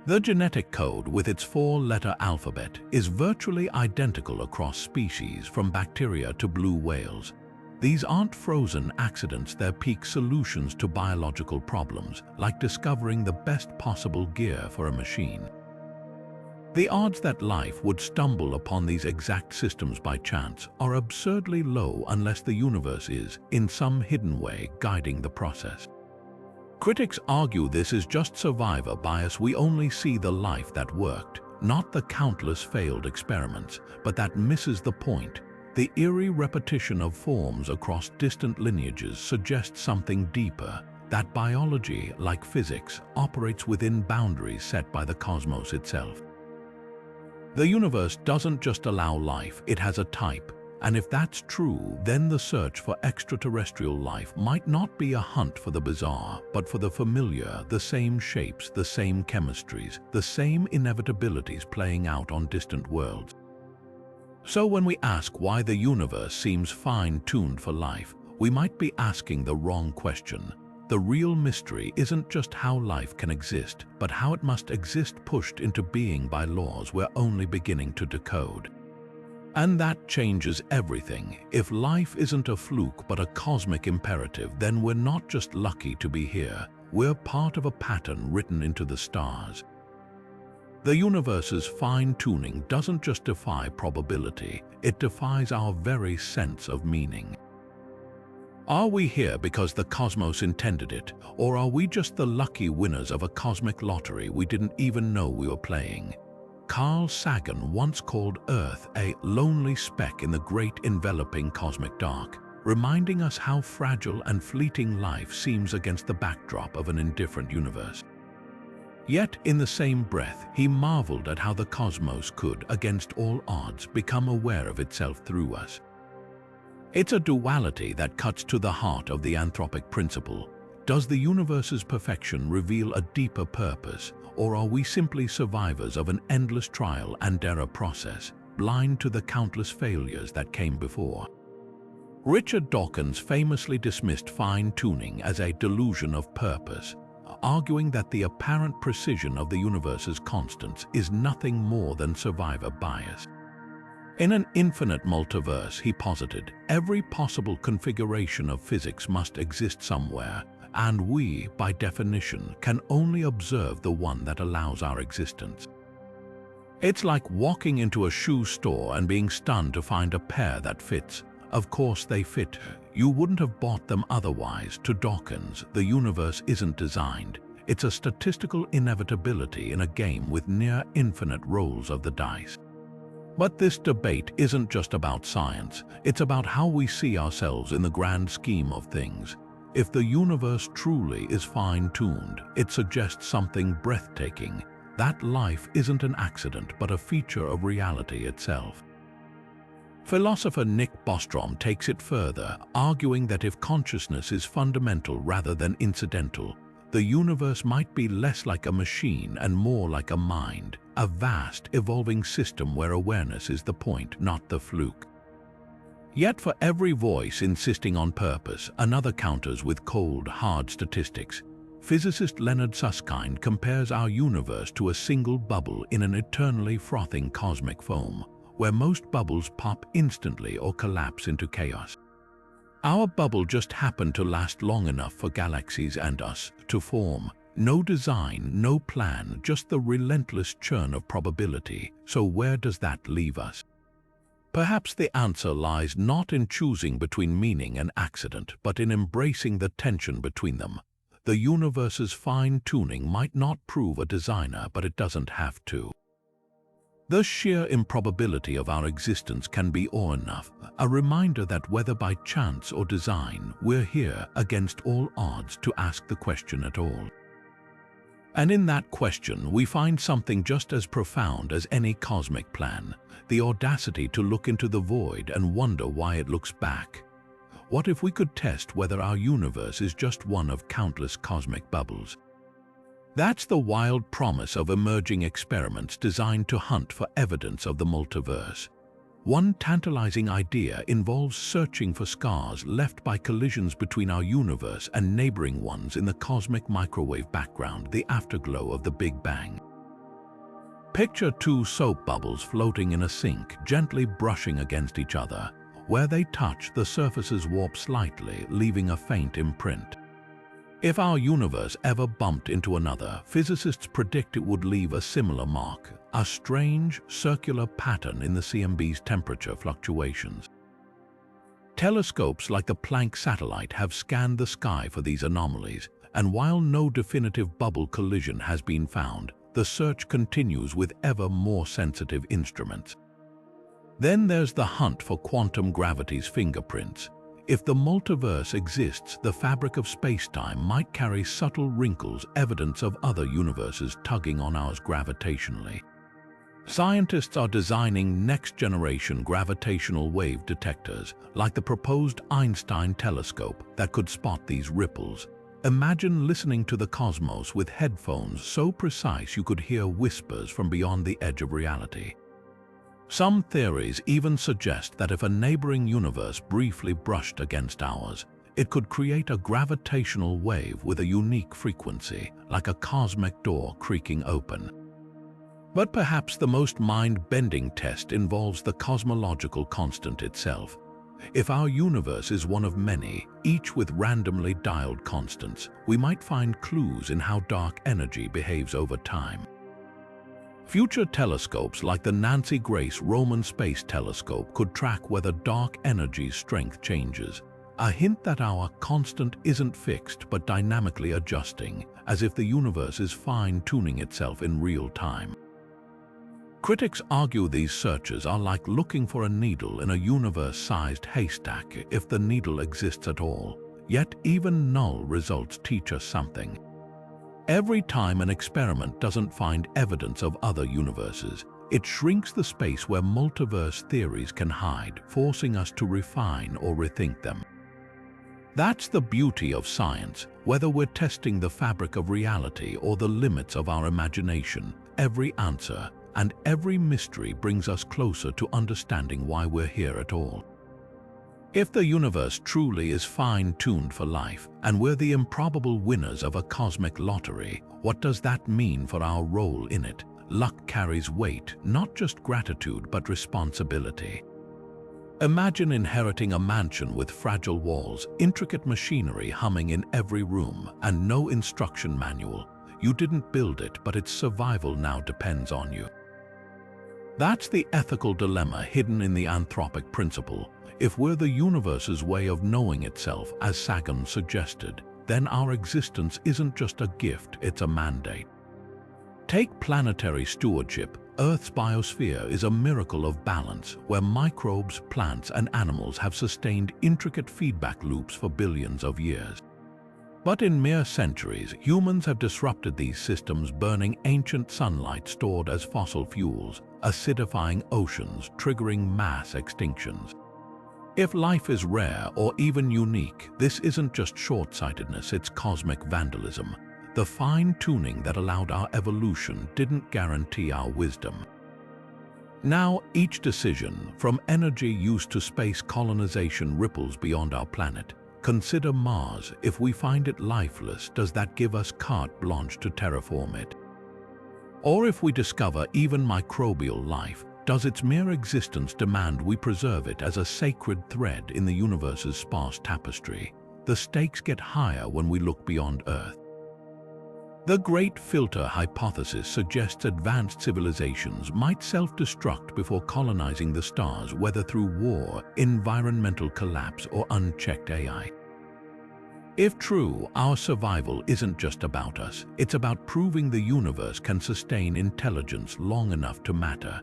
The genetic code, with its 4-letter alphabet, is virtually identical across species, from bacteria to blue whales. These aren't frozen accidents, they're peak solutions to biological problems, like discovering the best possible gear for a machine. The odds that life would stumble upon these exact systems by chance are absurdly low unless the universe is, in some hidden way, guiding the process. Critics argue this is just survivor bias. We only see the life that worked, not the countless failed experiments, but that misses the point. The eerie repetition of forms across distant lineages suggests something deeper, that biology, like physics, operates within boundaries set by the cosmos itself. The universe doesn't just allow life, it has a type. And if that's true, then the search for extraterrestrial life might not be a hunt for the bizarre, but for the familiar, the same shapes, the same chemistries, the same inevitabilities playing out on distant worlds. So when we ask why the universe seems fine-tuned for life, we might be asking the wrong question. The real mystery isn't just how life can exist, but how it must exist pushed into being by laws we're only beginning to decode. And that changes everything. If life isn't a fluke but a cosmic imperative, then we're not just lucky to be here, we're part of a pattern written into the stars. The universe's fine-tuning doesn't just defy probability, it defies our very sense of meaning. Are we here because the cosmos intended it, or are we just the lucky winners of a cosmic lottery we didn't even know we were playing? Carl Sagan once called Earth a lonely speck in the great enveloping cosmic dark, reminding us how fragile and fleeting life seems against the backdrop of an indifferent universe. Yet, in the same breath, he marveled at how the cosmos could, against all odds, become aware of itself through us. It's a duality that cuts to the heart of the Anthropic Principle. Does the universe's perfection reveal a deeper purpose, or are we simply survivors of an endless trial and error process, blind to the countless failures that came before? Richard Dawkins famously dismissed fine-tuning as a delusion of purpose, arguing that the apparent precision of the universe's constants is nothing more than survivor bias. In an infinite multiverse, he posited, every possible configuration of physics must exist somewhere, and we, by definition, can only observe the one that allows our existence. It's like walking into a shoe store and being stunned to find a pair that fits. Of course they fit. You wouldn't have bought them otherwise. To Dawkins, the universe isn't designed. It's a statistical inevitability in a game with near-infinite rolls of the dice. But this debate isn't just about science. It's about how we see ourselves in the grand scheme of things. If the universe truly is fine-tuned, it suggests something breathtaking. That life isn't an accident, but a feature of reality itself. Philosopher Nick Bostrom takes it further, arguing that if consciousness is fundamental rather than incidental, the universe might be less like a machine and more like a mind, a vast, evolving system where awareness is the point, not the fluke. Yet for every voice insisting on purpose, another counters with cold, hard statistics. Physicist Leonard Susskind compares our universe to a single bubble in an eternally frothing cosmic foam, where most bubbles pop instantly or collapse into chaos. Our bubble just happened to last long enough for galaxies and us to form. No design, no plan, just the relentless churn of probability. So where does that leave us? Perhaps the answer lies not in choosing between meaning and accident, but in embracing the tension between them. The universe's fine-tuning might not prove a designer, but it doesn't have to. The sheer improbability of our existence can be awe enough, a reminder that whether by chance or design, we're here against all odds to ask the question at all. And in that question, we find something just as profound as any cosmic plan, the audacity to look into the void and wonder why it looks back. What if we could test whether our universe is just one of countless cosmic bubbles? That's the wild promise of emerging experiments designed to hunt for evidence of the multiverse. One tantalizing idea involves searching for scars left by collisions between our universe and neighboring ones in the cosmic microwave background, the afterglow of the Big Bang. Picture two soap bubbles floating in a sink, gently brushing against each other. Where they touch, the surfaces warp slightly, leaving a faint imprint. If our universe ever bumped into another, physicists predict it would leave a similar mark, a strange, circular pattern in the CMB's temperature fluctuations. Telescopes like the Planck satellite have scanned the sky for these anomalies, and while no definitive bubble collision has been found, the search continues with ever more sensitive instruments. Then there's the hunt for quantum gravity's fingerprints. If the multiverse exists, the fabric of space-time might carry subtle wrinkles, evidence of other universes tugging on ours gravitationally. Scientists are designing next-generation gravitational wave detectors, like the proposed Einstein telescope, that could spot these ripples. Imagine listening to the cosmos with headphones so precise you could hear whispers from beyond the edge of reality. Some theories even suggest that if a neighboring universe briefly brushed against ours, it could create a gravitational wave with a unique frequency, like a cosmic door creaking open. But perhaps the most mind-bending test involves the cosmological constant itself. If our universe is one of many, each with randomly dialed constants, we might find clues in how dark energy behaves over time. Future telescopes like the Nancy Grace Roman Space Telescope could track whether dark energy's strength changes, a hint that our constant isn't fixed but dynamically adjusting, as if the universe is fine-tuning itself in real time. Critics argue these searches are like looking for a needle in a universe-sized haystack if the needle exists at all, yet even null results teach us something. Every time an experiment doesn't find evidence of other universes, it shrinks the space where multiverse theories can hide, forcing us to refine or rethink them. That's the beauty of science. Whether we're testing the fabric of reality or the limits of our imagination, every answer and every mystery brings us closer to understanding why we're here at all. If the universe truly is fine-tuned for life, and we're the improbable winners of a cosmic lottery, what does that mean for our role in it? Luck carries weight, not just gratitude but responsibility. Imagine inheriting a mansion with fragile walls, intricate machinery humming in every room, and no instruction manual. You didn't build it, but its survival now depends on you. That's the ethical dilemma hidden in the Anthropic Principle. If we're the universe's way of knowing itself, as Sagan suggested, then our existence isn't just a gift, it's a mandate. Take planetary stewardship. Earth's biosphere is a miracle of balance where microbes, plants, and animals have sustained intricate feedback loops for billions of years. But in mere centuries, humans have disrupted these systems, burning ancient sunlight stored as fossil fuels, acidifying oceans, triggering mass extinctions. If life is rare or even unique, this isn't just short-sightedness, it's cosmic vandalism. The fine-tuning that allowed our evolution didn't guarantee our wisdom. Now, each decision, from energy use to space colonization, ripples beyond our planet. Consider Mars. If we find it lifeless, does that give us carte blanche to terraform it? Or if we discover even microbial life, does its mere existence demand we preserve it as a sacred thread in the universe's sparse tapestry? The stakes get higher when we look beyond Earth. The Great Filter hypothesis suggests advanced civilizations might self-destruct before colonizing the stars, whether through war, environmental collapse, or unchecked AI. If true, our survival isn't just about us, it's about proving the universe can sustain intelligence long enough to matter.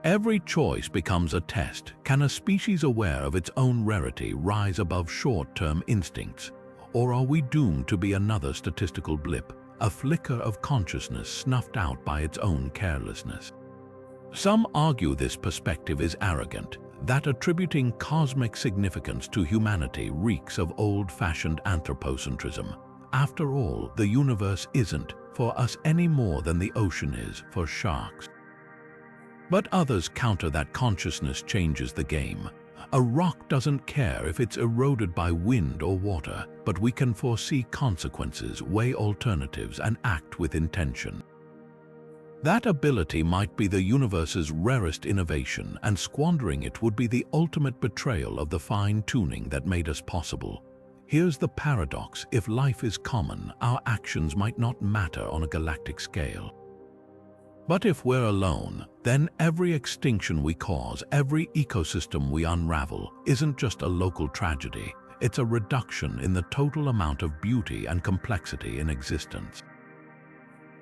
Every choice becomes a test. Can a species aware of its own rarity rise above short-term instincts? Or are we doomed to be another statistical blip, a flicker of consciousness snuffed out by its own carelessness? Some argue this perspective is arrogant, that attributing cosmic significance to humanity reeks of old-fashioned anthropocentrism. After all, the universe isn't for us any more than the ocean is for sharks. But others counter that consciousness changes the game. A rock doesn't care if it's eroded by wind or water, but we can foresee consequences, weigh alternatives, and act with intention. That ability might be the universe's rarest innovation, and squandering it would be the ultimate betrayal of the fine-tuning that made us possible. Here's the paradox: if life is common, our actions might not matter on a galactic scale. But if we're alone, then every extinction we cause, every ecosystem we unravel, isn't just a local tragedy. It's a reduction in the total amount of beauty and complexity in existence.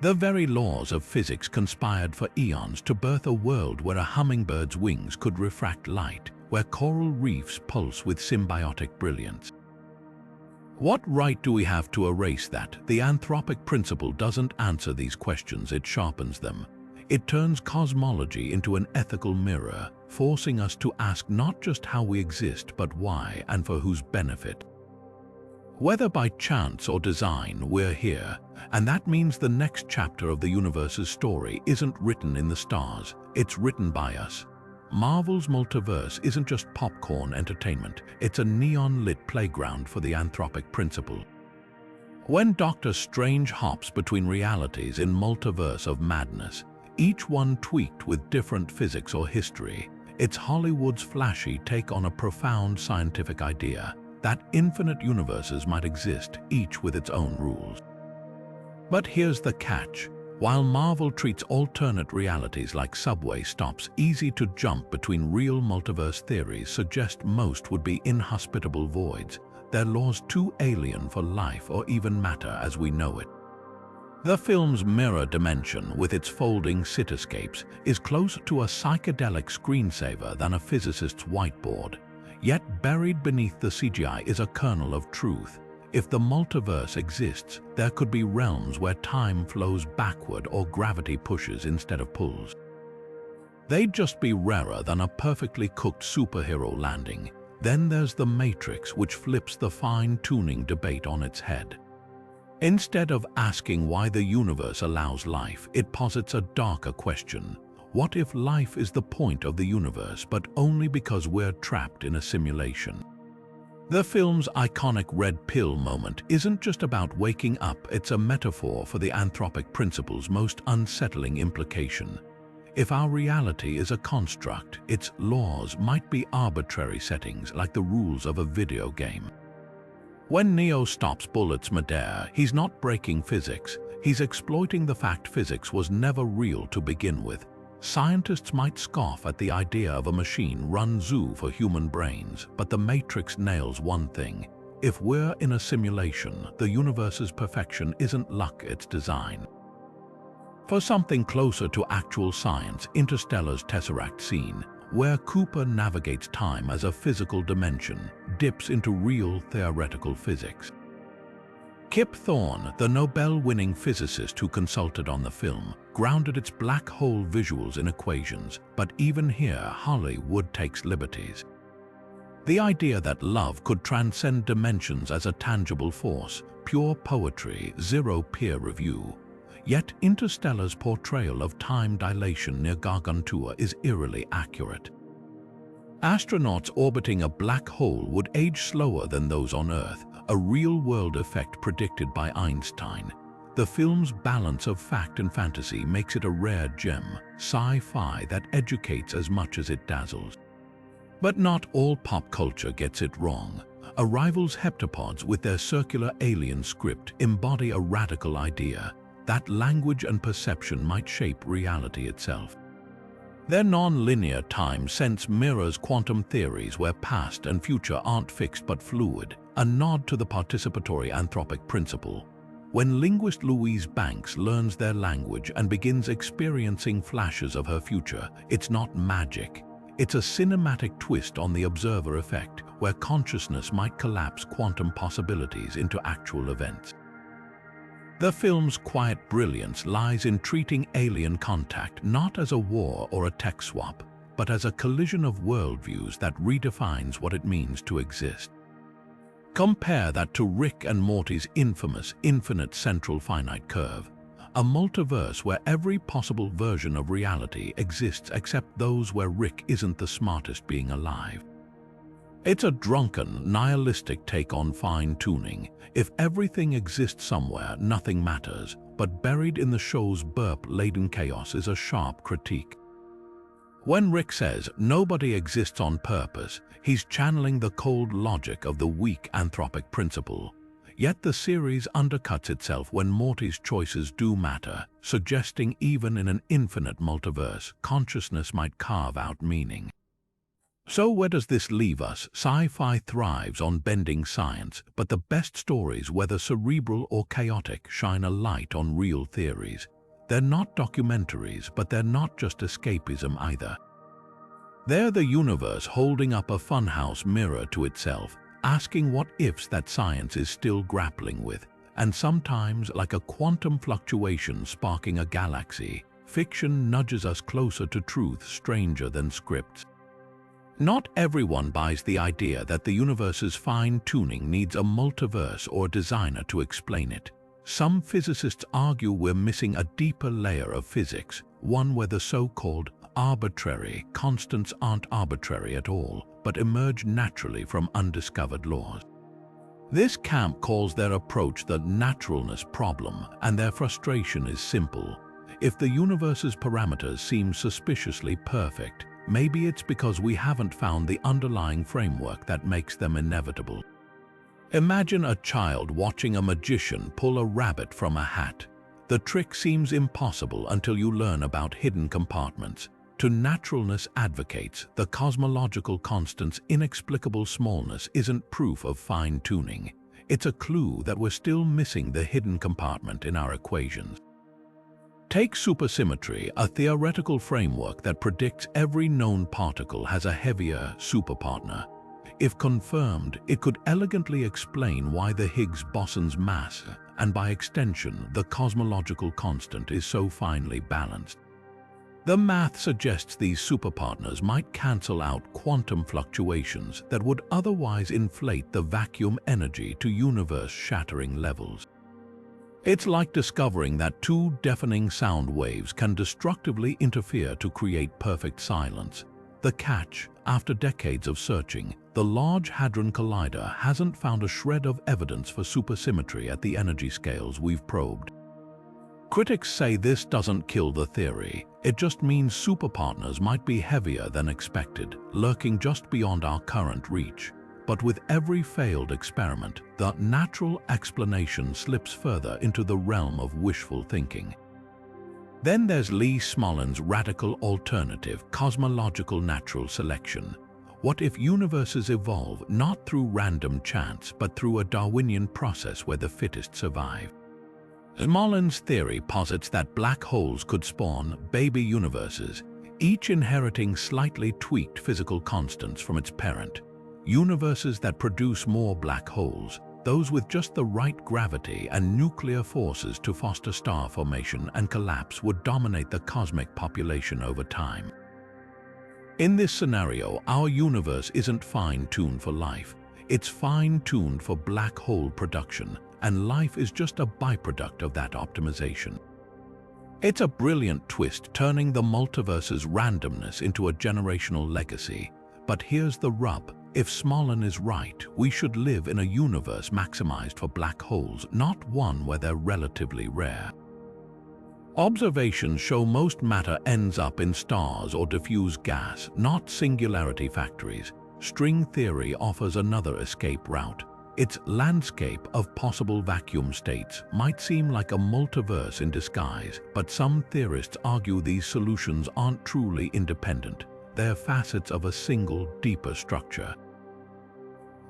The very laws of physics conspired for eons to birth a world where a hummingbird's wings could refract light, where coral reefs pulse with symbiotic brilliance. What right do we have to erase that? The Anthropic Principle doesn't answer these questions, it sharpens them. It turns cosmology into an ethical mirror, forcing us to ask not just how we exist, but why and for whose benefit. Whether by chance or design, we're here, and that means the next chapter of the universe's story isn't written in the stars, it's written by us. Marvel's Multiverse isn't just popcorn entertainment, it's a neon-lit playground for the Anthropic Principle. When Dr. Strange hops between realities in Multiverse of Madness, each one tweaked with different physics or history, it's Hollywood's flashy take on a profound scientific idea, that infinite universes might exist, each with its own rules. But here's the catch. While Marvel treats alternate realities like subway stops easy to jump between, real multiverse theories suggest most would be inhospitable voids, their laws too alien for life or even matter as we know it. The film's mirror dimension, with its folding cityscapes, is closer to a psychedelic screensaver than a physicist's whiteboard. Yet buried beneath the CGI is a kernel of truth. If the multiverse exists, there could be realms where time flows backward or gravity pushes instead of pulls. They'd just be rarer than a perfectly cooked superhero landing. Then there's the Matrix, which flips the fine-tuning debate on its head. Instead of asking why the universe allows life, it posits a darker question. What if life is the point of the universe, but only because we're trapped in a simulation? The film's iconic red pill moment isn't just about waking up, it's a metaphor for the Anthropic Principle's most unsettling implication. If our reality is a construct, its laws might be arbitrary settings like the rules of a video game. When Neo stops bullets midair, he's not breaking physics, he's exploiting the fact physics was never real to begin with. Scientists might scoff at the idea of a machine-run zoo for human brains, but the Matrix nails one thing. If we're in a simulation, the universe's perfection isn't luck, it's design. For something closer to actual science, Interstellar's Tesseract scene, where Cooper navigates time as a physical dimension, dips into real theoretical physics. Kip Thorne, the Nobel-winning physicist who consulted on the film, grounded its black hole visuals in equations, but even here Hollywood takes liberties. The idea that love could transcend dimensions as a tangible force, pure poetry, zero peer review. Yet Interstellar's portrayal of time dilation near Gargantua is eerily accurate. Astronauts orbiting a black hole would age slower than those on Earth, a real-world effect predicted by Einstein. The film's balance of fact and fantasy makes it a rare gem, sci-fi that educates as much as it dazzles. But not all pop culture gets it wrong. Arrival's heptapods with their circular alien script embody a radical idea that language and perception might shape reality itself. Their non-linear time sense mirrors quantum theories where past and future aren't fixed but fluid, a nod to the participatory Anthropic Principle. When linguist Louise Banks learns their language and begins experiencing flashes of her future, it's not magic. It's a cinematic twist on the observer effect, where consciousness might collapse quantum possibilities into actual events. The film's quiet brilliance lies in treating alien contact not as a war or a tech swap, but as a collision of worldviews that redefines what it means to exist. Compare that to Rick and Morty's infamous infinite central finite curve, a multiverse where every possible version of reality exists except those where Rick isn't the smartest being alive. It's a drunken, nihilistic take on fine-tuning. If everything exists somewhere, nothing matters, but buried in the show's burp-laden chaos is a sharp critique. When Rick says nobody exists on purpose, he's channeling the cold logic of the weak Anthropic Principle. Yet the series undercuts itself when Morty's choices do matter, suggesting even in an infinite multiverse, consciousness might carve out meaning. So where does this leave us? Sci-fi thrives on bending science, but the best stories, whether cerebral or chaotic, shine a light on real theories. They're not documentaries, but they're not just escapism either. They're the universe holding up a funhouse mirror to itself, asking what ifs that science is still grappling with, and sometimes, like a quantum fluctuation sparking a galaxy, fiction nudges us closer to truth stranger than scripts. Not everyone buys the idea that the universe's fine-tuning needs a multiverse or a designer to explain it. Some physicists argue we're missing a deeper layer of physics, one where the so-called arbitrary constants aren't arbitrary at all, but emerge naturally from undiscovered laws. This camp calls their approach the naturalness problem, and their frustration is simple. If the universe's parameters seem suspiciously perfect, maybe it's because we haven't found the underlying framework that makes them inevitable. Imagine a child watching a magician pull a rabbit from a hat. The trick seems impossible until you learn about hidden compartments. To naturalness advocates, the cosmological constant's inexplicable smallness isn't proof of fine-tuning. It's a clue that we're still missing the hidden compartment in our equations. Take supersymmetry, a theoretical framework that predicts every known particle has a heavier superpartner. If confirmed, it could elegantly explain why the Higgs boson's mass, and by extension, the cosmological constant, is so finely balanced. The math suggests these superpartners might cancel out quantum fluctuations that would otherwise inflate the vacuum energy to universe-shattering levels. It's like discovering that two deafening sound waves can destructively interfere to create perfect silence. The catch, after decades of searching, the Large Hadron Collider hasn't found a shred of evidence for supersymmetry at the energy scales we've probed. Critics say this doesn't kill the theory, it just means superpartners might be heavier than expected, lurking just beyond our current reach. But with every failed experiment, the natural explanation slips further into the realm of wishful thinking. Then there's Lee Smollen's radical alternative, cosmological natural selection. What if universes evolve not through random chance, but through a Darwinian process where the fittest survive? Smollen's theory posits that black holes could spawn baby universes, each inheriting slightly tweaked physical constants from its parent. Universes that produce more black holes, those with just the right gravity and nuclear forces to foster star formation and collapse, would dominate the cosmic population over time. In this scenario, our universe isn't fine-tuned for life. It's fine-tuned for black hole production, and life is just a byproduct of that optimization. It's a brilliant twist, turning the multiverse's randomness into a generational legacy. But here's the rub. If Smollen is right, we should live in a universe maximized for black holes, not one where they're relatively rare. Observations show most matter ends up in stars or diffuse gas, not singularity factories. String theory offers another escape route. Its landscape of possible vacuum states might seem like a multiverse in disguise, but some theorists argue these solutions aren't truly independent. They're facets of a single, deeper structure.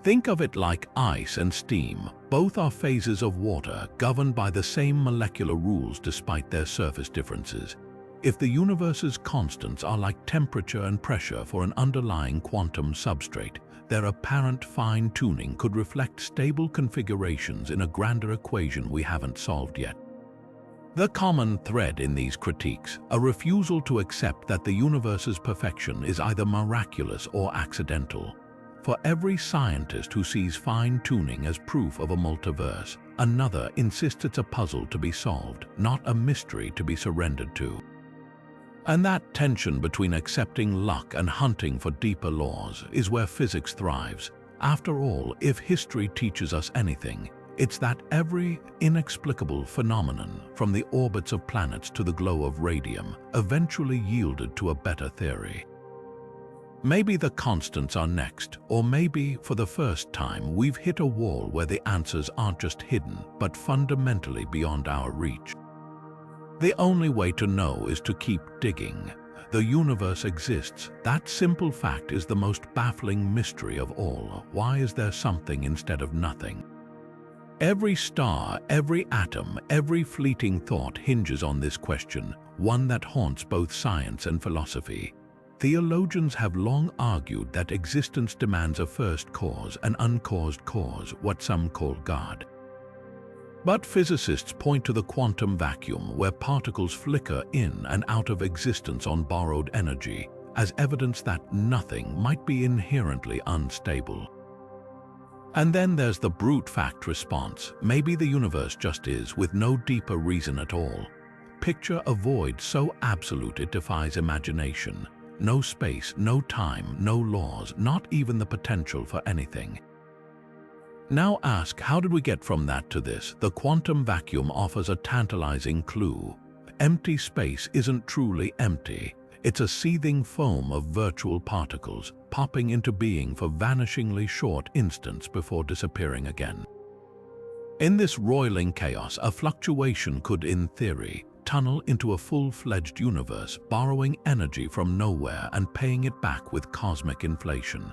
Think of it like ice and steam. Both are phases of water, governed by the same molecular rules despite their surface differences. If the universe's constants are like temperature and pressure for an underlying quantum substrate, their apparent fine-tuning could reflect stable configurations in a grander equation we haven't solved yet. The common thread in these critiques, a refusal to accept that the universe's perfection is either miraculous or accidental. For every scientist who sees fine-tuning as proof of a multiverse, another insists it's a puzzle to be solved, not a mystery to be surrendered to. And that tension between accepting luck and hunting for deeper laws is where physics thrives. After all, if history teaches us anything, it's that every inexplicable phenomenon, from the orbits of planets to the glow of radium, eventually yielded to a better theory. Maybe the constants are next, or maybe, for the first time, we've hit a wall where the answers aren't just hidden, but fundamentally beyond our reach. The only way to know is to keep digging. The universe exists. That simple fact is the most baffling mystery of all. Why is there something instead of nothing? Every star, every atom, every fleeting thought hinges on this question, one that haunts both science and philosophy. Theologians have long argued that existence demands a first cause, an uncaused cause, what some call God. But physicists point to the quantum vacuum, where particles flicker in and out of existence on borrowed energy, as evidence that nothing might be inherently unstable. And then there's the brute fact response. Maybe the universe just is, with no deeper reason at all. Picture a void so absolute it defies imagination. No space, no time, no laws, not even the potential for anything. Now ask, how did we get from that to this? The quantum vacuum offers a tantalizing clue. Empty space isn't truly empty. It's a seething foam of virtual particles, popping into being for vanishingly short instants before disappearing again. In this roiling chaos, a fluctuation could, in theory, tunnel into a full-fledged universe, borrowing energy from nowhere and paying it back with cosmic inflation.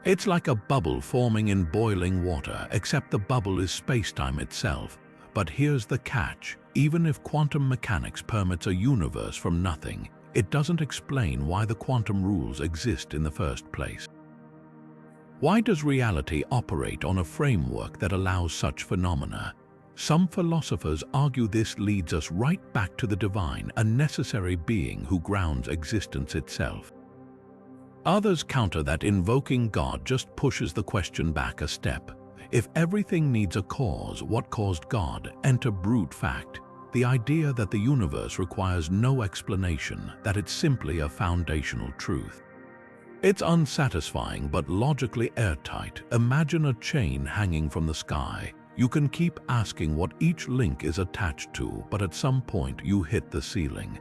It's like a bubble forming in boiling water, except the bubble is space-time itself. But here's the catch. Even if quantum mechanics permits a universe from nothing, it doesn't explain why the quantum rules exist in the first place. Why does reality operate on a framework that allows such phenomena? Some philosophers argue this leads us right back to the divine, a necessary being who grounds existence itself. Others counter that invoking God just pushes the question back a step. If everything needs a cause, what caused God? Enter brute fact, the idea that the universe requires no explanation, that it's simply a foundational truth. It's unsatisfying but logically airtight. Imagine a chain hanging from the sky. You can keep asking what each link is attached to, but at some point you hit the ceiling.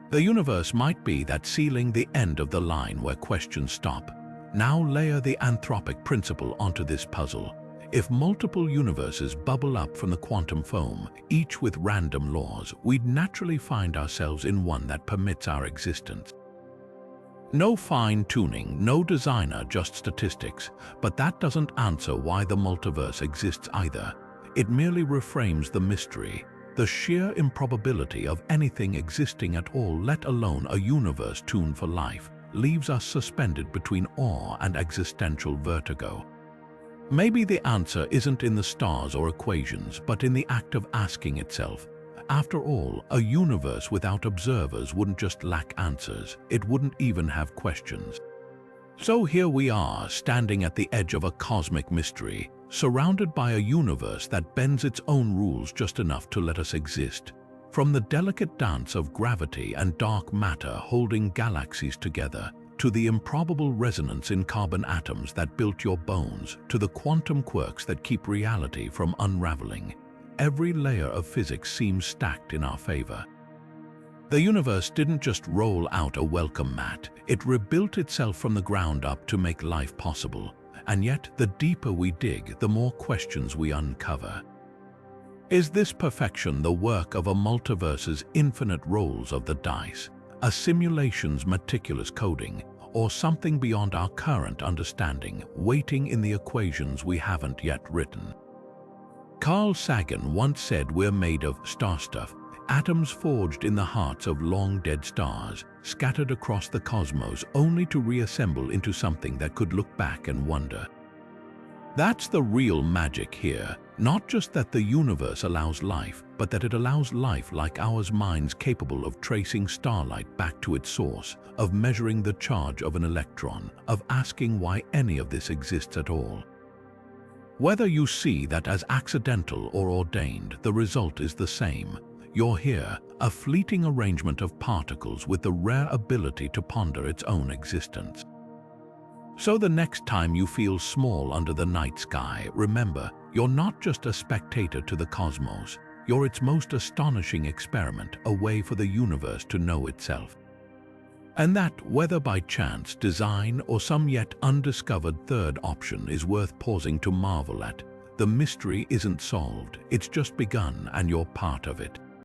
The universe might be that ceiling, the end of the line where questions stop. Now layer the Anthropic Principle onto this puzzle. If multiple universes bubble up from the quantum foam, each with random laws, we'd naturally find ourselves in one that permits our existence. No fine-tuning, no designer, just statistics. But that doesn't answer why the multiverse exists either. It merely reframes the mystery, the sheer improbability of anything existing at all, let alone a universe tuned for life, leaves us suspended between awe and existential vertigo. Maybe the answer isn't in the stars or equations, but in the act of asking itself. After all, a universe without observers wouldn't just lack answers, it wouldn't even have questions. So here we are, standing at the edge of a cosmic mystery, surrounded by a universe that bends its own rules just enough to let us exist. From the delicate dance of gravity and dark matter holding galaxies together, to the improbable resonance in carbon atoms that built your bones, to the quantum quirks that keep reality from unraveling, every layer of physics seems stacked in our favor. The universe didn't just roll out a welcome mat, it rebuilt itself from the ground up to make life possible. And yet, the deeper we dig, the more questions we uncover. Is this perfection the work of a multiverse's infinite rolls of the dice, a simulation's meticulous coding, or something beyond our current understanding, waiting in the equations we haven't yet written? Carl Sagan once said we're made of star stuff, atoms forged in the hearts of long-dead stars, scattered across the cosmos only to reassemble into something that could look back and wonder. That's the real magic here, not just that the universe allows life, but that it allows life like ours, minds capable of tracing starlight back to its source, of measuring the charge of an electron, of asking why any of this exists at all. Whether you see that as accidental or ordained, the result is the same. You're here, a fleeting arrangement of particles with the rare ability to ponder its own existence. So the next time you feel small under the night sky, remember, you're not just a spectator to the cosmos, you're its most astonishing experiment, a way for the universe to know itself. And that, whether by chance, design, or some yet undiscovered third option, is worth pausing to marvel at. The mystery isn't solved, it's just begun, and you're part of it.